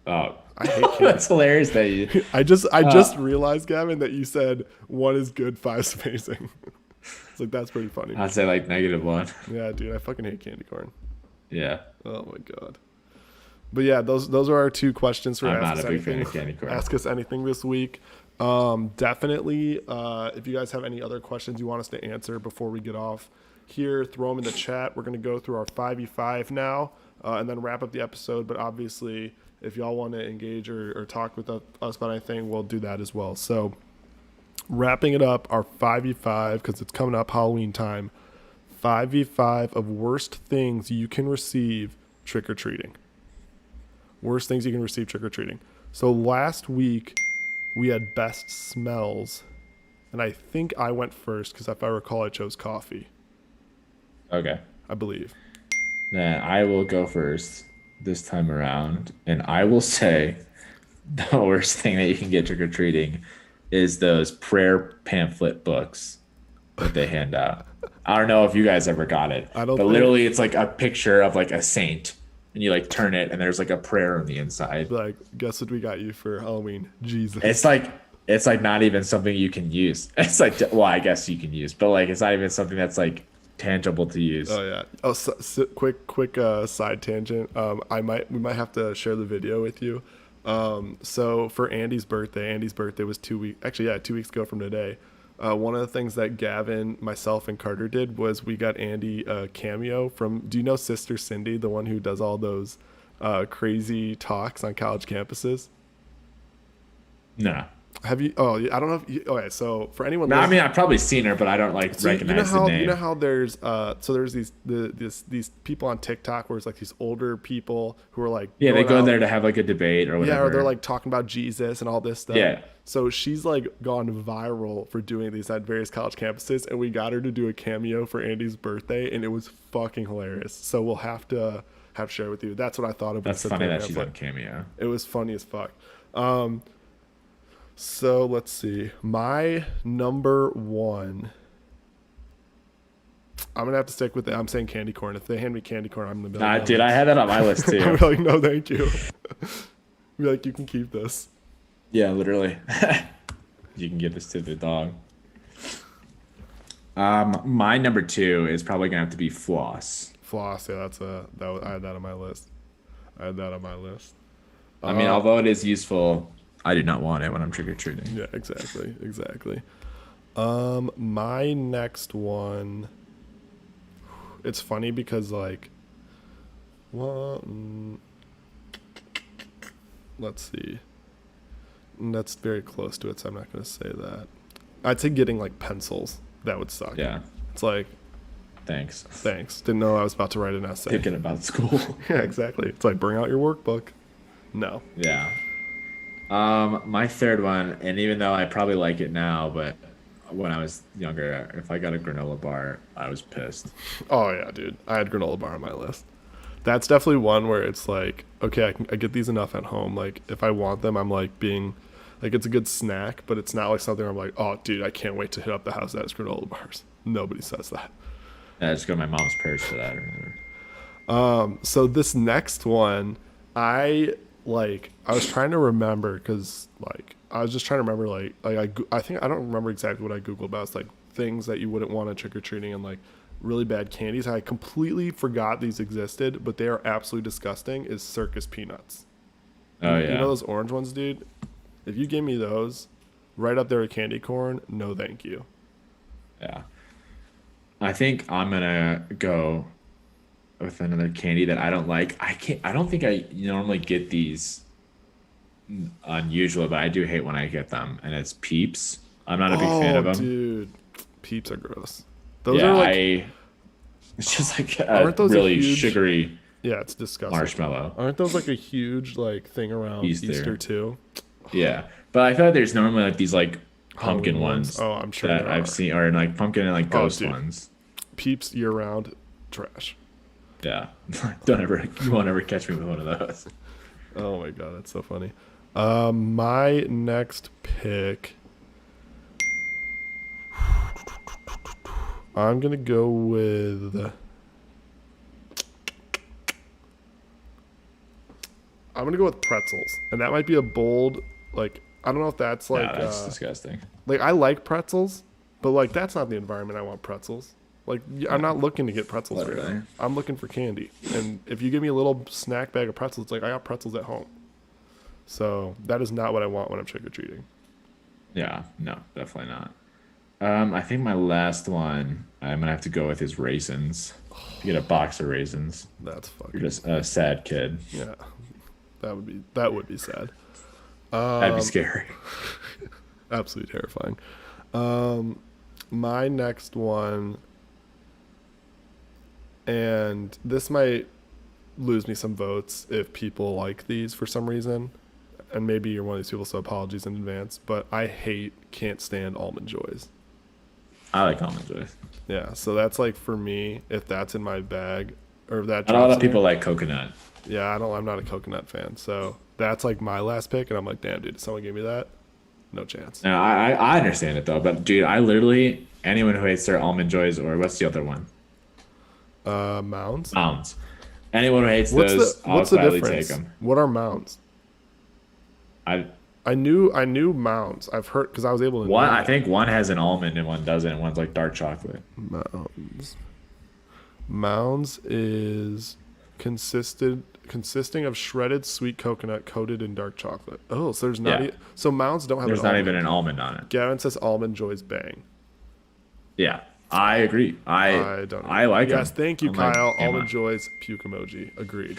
Oh, I hate candy. that's hilarious that you. I just realized, Gavin, that you said 1 is good, 5 is amazing. It's like, that's pretty funny. I'd say like -1. Yeah, dude, I fucking hate candy corn. Yeah. Oh my god. But yeah, those are our 2 questions for I'm Ask not Us a big fan Anything. of candy corn. Ask Us Anything this week. Definitely, if you guys have any other questions you want us to answer before we get off here, throw them in the chat. We're going to go through our 5v5 now and then wrap up the episode. But obviously, if y'all want to engage or talk with us about anything, we'll do that as well. So wrapping it up, our 5v5, because it's coming up Halloween time, 5v5 of worst things you can receive trick-or-treating. Worst things you can receive trick-or-treating. So last week, we had best smells, and I think I went first because if I recall, I chose coffee, Okay. I believe. Then I will go first this time around, and I will say the worst thing that you can get trick or treating is those prayer pamphlet books that they hand out. I don't know if you guys ever got it, I don't but think- literally it's like a picture of like a saint, and you like turn it, and there's like a prayer on the inside. Like, guess what we got you for Halloween? Jesus. It's like not even something you can use. It's like, well, I guess you can use, but like it's not even something that's like tangible to use. Oh yeah. Oh, quick side tangent. We might have to share the video with you. So for Andy's birthday was 2 weeks. Actually, yeah, 2 weeks ago from today. One of the things that Gavin, myself, and Carter did was we got Andy a cameo from. Do you know Sister Cindy, the one who does all those crazy talks on college campuses? No. Have you? Oh, I don't know. Okay, so for anyone, No, I mean I've probably seen her, but I don't like so recognize the name. You know how there's there's these people on TikTok where it's like these older people who are like Yeah, they going go out- there to have like a debate or whatever. Yeah, or they're like talking about Jesus and all this stuff. Yeah. So she's like gone viral for doing these at various college campuses, and we got her to do a cameo for Andy's birthday, and it was fucking hilarious. So we'll have to share with you. That's what I thought of. That's funny that she's on Cameo. It was funny as fuck. So let's see. My number 1. I'm gonna have to stick with it. I'm saying candy corn. If they hand me candy corn, I'm gonna be like, Dude, I had that on my list too. I'm like, no, thank you. Be like, you can keep this. Yeah, literally. You can give this to the dog. My number 2 is probably gonna have to be floss. Floss, yeah, I had that on my list. I mean, although it is useful, I do not want it when I'm trick or treating. Yeah, exactly. My next one. It's funny because like, let's see. That's very close to it, so I'm not gonna say that. I'd say getting like pencils. That would suck. Yeah. It's like, Thanks. didn't know I was about to write an essay. Thinking about school. Yeah, exactly. It's like, bring out your workbook. No. Yeah. My third one, and even though I probably like it now, but when I was younger, if I got a granola bar, I was pissed. Oh yeah, dude. I had granola bar on my list. That's definitely one where it's like, okay, I get these enough at home. Like if I want them, I'm like being, like it's a good snack, but it's not like something where I'm like, oh dude, I can't wait to hit up the house that has granola bars. Nobody says that. I just go to my mom's purse for that. Or whatever. So this next one, I was trying to remember because like I was just trying to remember I think I don't remember exactly what I googled about. It's like things that you wouldn't want at trick or treating and like really bad candies. I completely forgot these existed, but they are absolutely disgusting. Is circus peanuts? Oh yeah. You know those orange ones, dude? If you give me those, right up there with candy corn, no thank you. Yeah. I think I'm gonna go with another candy that I don't like. I don't think I normally get these unusual, but I do hate when I get them, and it's Peeps. I'm not a big fan of them. Dude, Peeps are gross. Those Yeah, are like, it's just like a Aren't those a really huge- sugary yeah, it's disgusting. marshmallow. Aren't those like a huge like thing around Easter too? Yeah, but I thought there's normally like these like pumpkin Halloween ones. Oh, I'm sure that there I've are. seen, or like pumpkin and like ghost dude. ones. Peeps year round, trash. Yeah. You won't ever catch me with one of those. Oh my god, that's so funny. My next pick, I'm gonna go with. I'm gonna go with pretzels, and that might be a bold. Like, I don't know if that's like. Yeah, that's disgusting. Like, I like pretzels, but like that's not the environment I want pretzels. Like, I'm not looking to get pretzels right Literally. now. I'm looking for candy, and if you give me a little snack bag of pretzels, it's like I got pretzels at home. So that is not what I want when I'm trick or treating. Yeah, no, definitely not. I think my last one I'm gonna have to go with is raisins. You get a box of raisins. That's You're fucking just a sad kid. yeah. That would be sad. That'd be scary. Absolutely terrifying. My next one, and this might lose me some votes if people like these for some reason, and maybe you're one of these people, so apologies in advance, but I can't stand Almond Joys. I like almond joys. Yeah, so that's like, for me, if that's in my bag, or if that Not a lot drops of people near- like coconut. yeah, I'm not a coconut fan, so that's like my last pick, and I'm like, damn, dude, if someone gave me that, no chance. No, I understand it though, but dude, I literally anyone who hates their almond joys or what's the other one? Mounds. Mounds. Anyone who hates What's those, the what's the I'll gladly difference? take them. What are mounds? I knew mounds. I've heard, because I was able to. One, know I that. think one has an almond and one doesn't. And one's like dark chocolate. Mounds is consisting of shredded sweet coconut coated in dark chocolate. Oh, so there's not. Yeah. So mounds don't have. There's an not almond. even an almond on it. Gavin says Almond Joys bang. Yeah, I agree. I don't know. I like Yes, them. thank you, I'm like, Kyle. Emma. Almond Joys puke emoji. Agreed.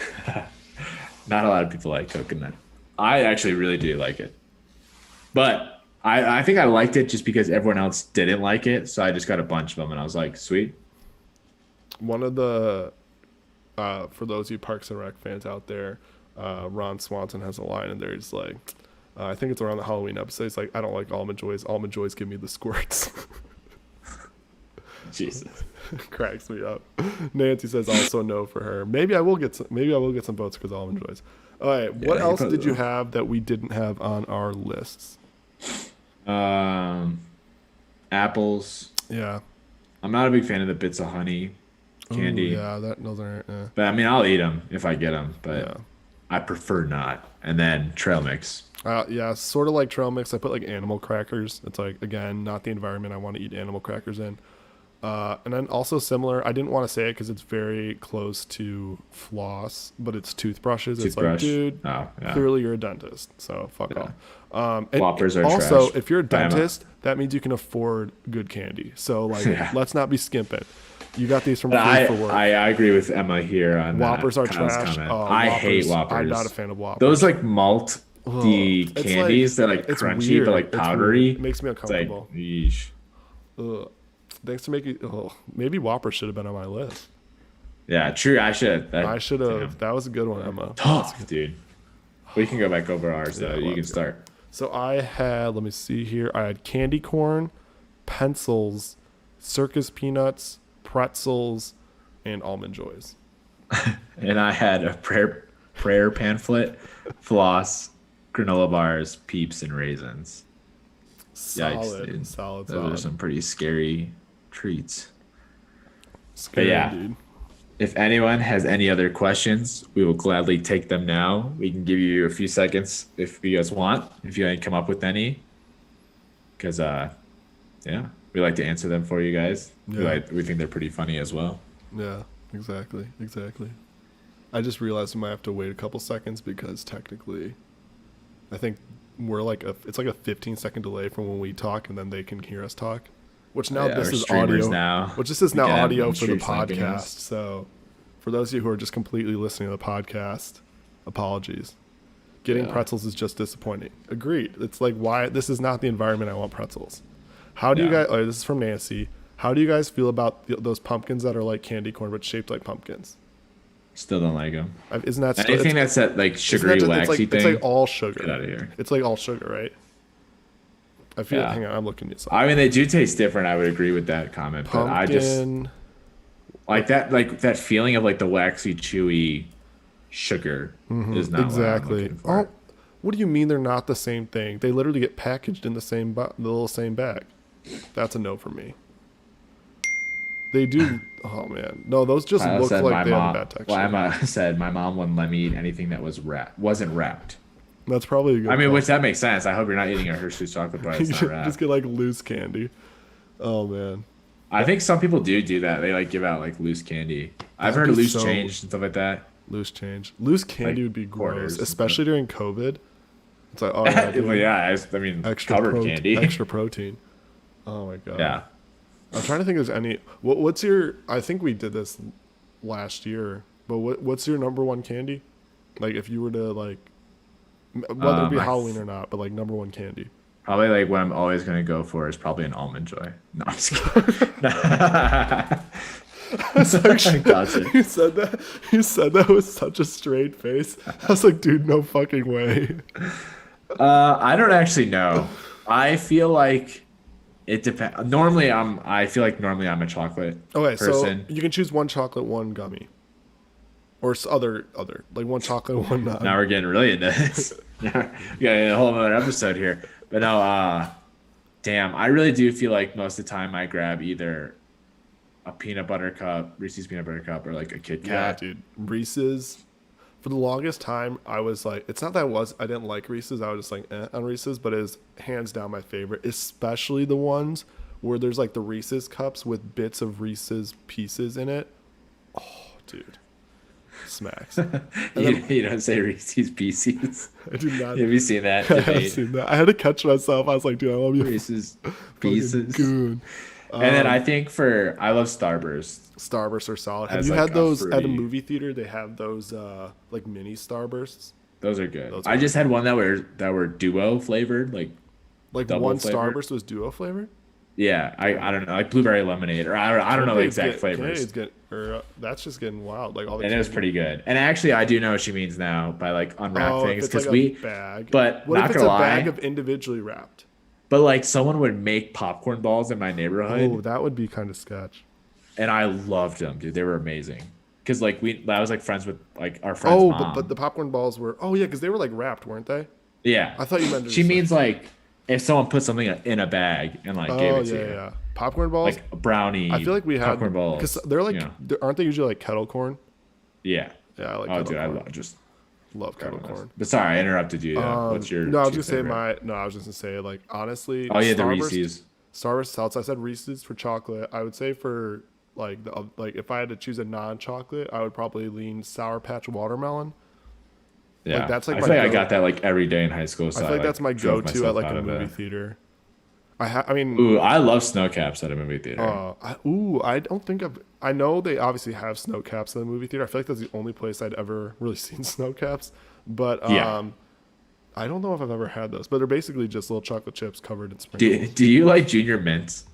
Not a lot of people like coconut. I actually really do like it, but I think I liked it just because everyone else didn't like it, so I just got a bunch of them, and I was like, sweet. One of the, for those of you Parks and Rec fans out there, Ron Swanson has a line in there. He's like, I think it's around the Halloween episode. He's like, I don't like Almond Joys. Almond Joys give me the squirts. Jesus. Cracks me up. Nancy says also no for her. Maybe I will get some votes because Almond Joys. All right, what you else probably did you will. have that we didn't have on our lists? Apples. Yeah. I'm not a big fan of the bits of honey candy, Ooh, yeah, those aren't. Yeah. but I mean, I'll eat them if I get them, but Yeah. I prefer not. And then trail mix. Yeah, sort of like trail mix. I put like animal crackers. It's like, again, not the environment I want to eat animal crackers in. And then also similar, I didn't want to say it because it's very close to floss, but it's toothbrushes. It's like, Toothbrush. dude, Oh, yeah. clearly you're a dentist, so fuck Yeah. off. And Whoppers are also, trash. if you're a Bama. dentist, that means you can afford good candy. So like, Yeah. let's not be skimping. You got these from But Free for Work. I agree with Emma here on Whoppers that, are Kyle's trash. comment. Oh, I hate Whoppers. I'm not a fan of Whoppers. Those like malt the It's candies, they're like it's crunchy weird. but like It's powdery. weird. It makes me It's like, uncomfortable. yeesh. Ugh. Thanks for making. Oh, maybe Whoppers should have been on my list. Yeah, true. I should. I should have. That was a good one, Emma. Tough, dude. We can go back over ours though. we'll You have can to go. start. So I had. Let me see here. I had candy corn, pencils, circus peanuts, pretzels, and almond joys. And I had a prayer pamphlet, floss, granola bars, peeps, and raisins. Solid, dude. solid, Those are solid. some pretty scary treats. Scary, yeah. dude. If anyone has any other questions, we will gladly take them now. We can give you a few seconds if you guys want, if you ain't come up with any. Because, yeah, we like to answer them for you guys. Yeah. We think they're pretty funny as well. Yeah, exactly. I just realized we might have to wait a couple seconds because technically, I think we're like it's like a 15-second delay from when we talk and then they can hear us talk. Which now Yeah, this we're is streamers audio. now. Which this is now Again, audio I'm for the stream sniping podcast. us. So, for those of you who are just completely listening to the podcast, apologies. Getting Yeah. pretzels is just disappointing. Agreed. It's like, why this is not the environment I want pretzels. How do you Yeah. guys? Oh, this is from Nancy. How do you guys feel about those pumpkins that are like candy corn but shaped like pumpkins? Still don't like them. Isn't that still, Anything it's, that's that like isn't sugary, that just- waxy it's thing. like all sugar. Get outta here. It's like all sugar, right? I feel. Yeah. Hang on, I'm looking at something. I mean, they do taste different. I would agree with that comment, but I just Pumpkin Like that feeling of like the waxy, chewy sugar is not Exactly. what I'm looking for. Oh, what do you mean they're not the same thing? They literally get packaged in the the little same bag. That's a no for me. They do. Oh man, no, those just I look said like my they have mom. bad texture. Well, Emma said my mom wouldn't let me eat anything that wasn't wrapped. That's probably a good. I mean, call. which that makes sense. I hope you're not eating a Hershey's chocolate bar you that's not should wrapped. just get like loose candy. Oh man, I think some people do that. They like give out like loose candy. I've That'd heard of be loose so- change and stuff like that. loose change. Loose candy Like would be quarters gross, and especially during COVID. It's like, oh yeah, dude, Well, yeah, I mean, covered candy. extra protein. Oh my god. Yeah. I'm trying to think if there's any. What's your? I think we did this last year, but what's your number one candy? Like if you were to like, whether it be I- Halloween or not, but like number one candy. Probably like what I'm always gonna go for is probably an almond joy. No, I'm just kidding. Gotcha. You said that. You said that with such a straight face. I was like, dude, no fucking way. I don't actually know. I feel like it depends. I feel like normally I'm a chocolate Okay, person. so you can choose one chocolate, one gummy, or other like one chocolate, one non. Now we're getting really into this. We got a whole other episode here. But no, damn, I really do feel like most of the time I grab either a peanut butter cup, Reese's peanut butter cup, or like a Kit Yeah, Kat. dude. Reese's. For the longest time, I was like, it's not that I didn't like Reese's. I was just like on Reese's, but it is hands down my favorite, especially the ones where there's like the Reese's cups with bits of Reese's pieces in it. Oh, dude. Smacks. You don't say Reese's Pieces. I do not. Have you seen that I have debate? seen that. I had to catch myself. I was like, dude, I love you. Reese's Fucking Pieces. goon. And then I think I love Starburst. Starbursts are solid. Have As you like had a those at a fruity- movie theater? They have those like mini Starbursts. Those are good. Those I are just had one that were duo flavored, like Like Double one flavor? Starburst was duo flavor. yeah, I don't know, like blueberry lemonade, or I don't know the exact flavors. That's just getting wild. Like all the And it was candy. pretty good. And actually, I do know what she means now by like unwrap Oh, things if it's because like we. a bag. but what not if it's gonna a bag lie- of individually wrapped? But like someone would make popcorn balls in my neighborhood, Oh, that would be kind of sketch. and I loved them, dude. They were amazing. Because like I was like friends with like our friend's Oh, mom. but the popcorn balls were. Oh yeah, because they were like wrapped, weren't they? yeah, I thought you meant. she means like if someone put something in a bag and like gave Oh it to yeah, you, yeah. Popcorn balls. like a brownie. I feel like we had popcorn balls because they're like, you know. aren't they usually like kettle corn? Yeah. Yeah, I like. Oh, kettle dude, I corn. just love kettle corn. But sorry, I interrupted you. What's your? No, I was two gonna say favorite? I was just gonna say like honestly. Oh yeah, the Starburst- Reese's. Starburst salts. I said Reese's for chocolate. I would say for like like if I had to choose a non-chocolate, I would probably lean Sour Patch Watermelon. Yeah, that's like I my feel like I go- got that like every day in high school. So I feel like that's my drove go-to myself at like out a of movie it. theater. I mean, Ooh, I love snow caps at a movie theater. I don't think I know they obviously have snow caps in the movie theater. I feel like that's the only place I'd ever really seen snow caps. But Yeah. I don't know if I've ever had those. But they're basically just little chocolate chips covered in sprinkles. do you like Junior Mints?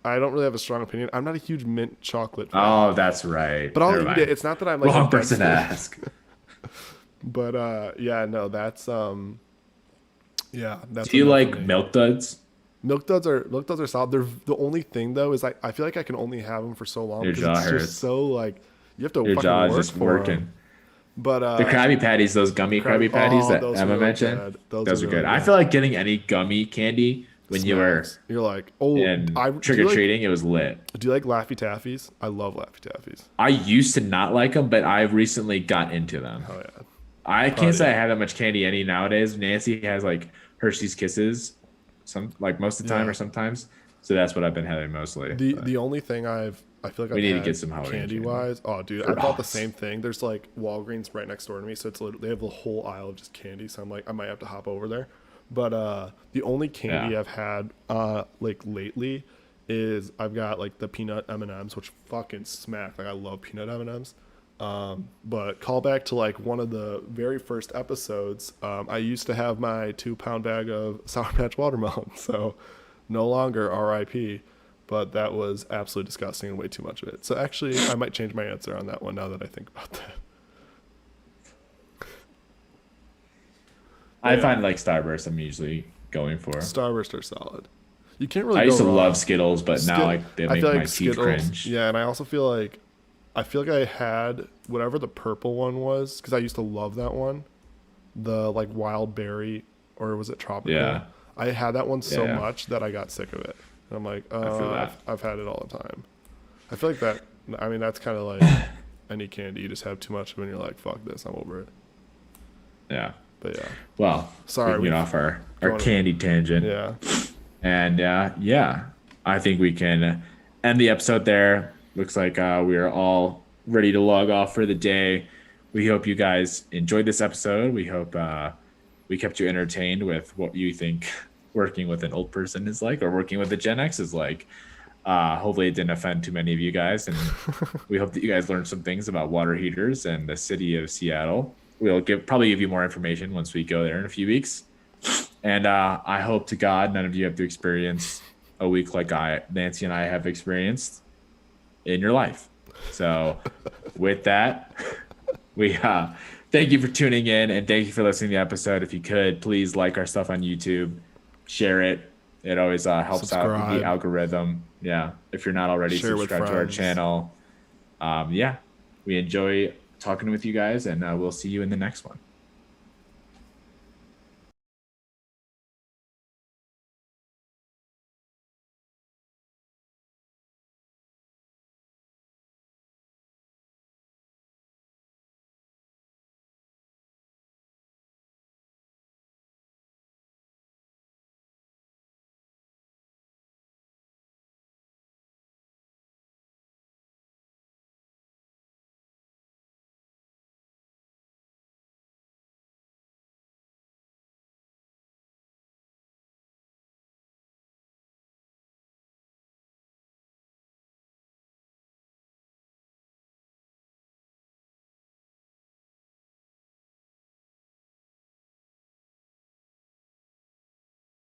I don't really have a strong opinion. I'm not a huge mint chocolate fan. Oh, that's right. But I'll Never eat mind. it. It's not that I'm like Wrong against person to it. ask. But yeah, no, that's yeah. That's Do you enough like for me. Milk Duds? Milk duds are solid. They're the only thing though is I feel like I can only have them for so long Your because jaw it's hurts. just so like you have to Your fucking jaw is work just for 'em. working. But The Krabby Patties, those gummy Krabby Patties that those are Emma really mentioned, good. those are really good. I feel like getting any gummy candy when you were Snacks. You're like, oh, in do trick you or like- treating, it was lit. Do you like Laffy Taffies? I love Laffy Taffies. I used to not like them, but I recently got into them. Oh yeah. I can't say I have that much candy any nowadays. Nancy has like Hershey's Kisses, most of the time Yeah. or sometimes. So that's what I've been having mostly. The only thing I feel like We I've need to had get some Halloween candy candy. wise. Oh, dude, I For thought the us. same thing. There's like Walgreens right next door to me, so it's literally, they have a whole aisle of just candy. So I'm like, I might have to hop over there. But the only candy Yeah. I've had like lately is I've got like the peanut M&Ms, which fucking smack. Like I love peanut M&Ms. But call back to like one of the very first episodes. I used to have my 2-pound bag of Sour Patch Watermelon, so no longer RIP. But that was absolutely disgusting and way too much of it. So actually, I might change my answer on that one now that I think about that. I find like Starburst I'm usually going for. Starburst are solid. You can't really. I used go to wrong. love Skittles, but Skit- now like they I make feel my like teeth cringe. Yeah, and I also feel like I had whatever the purple one was because I used to love that one, the like wild berry, or was it tropical? Yeah. I had that one so Yeah. much that I got sick of it. And I'm like, feel that. I've had it all the time. I feel like that. I mean, that's kind of like any candy. You just have too much of it, and you're like, fuck this, I'm over it. Yeah. But yeah, Well, Sorry, we get we've off our gone- candy tangent. yeah. And yeah, I think we can end the episode there. Looks like we are all ready to log off for the day. We hope you guys enjoyed this episode. We hope we kept you entertained with what you think working with an old person is like, or working with a Gen X is like. Hopefully it didn't offend too many of you guys, and we hope that you guys learned some things about water heaters and the city of Seattle. We'll probably give you more information once we go there in a few weeks. And I hope to God none of you have to experience a week like Nancy and I have experienced in your life. So with that, we thank you for tuning in, and thank you for listening to the episode. If you could, please like our stuff on YouTube, share it. It always helps out Subscribe. the algorithm. Yeah. If you're not already, Share with subscribe to our friends. channel. Yeah. We enjoy talking with you guys, and we'll see you in the next one.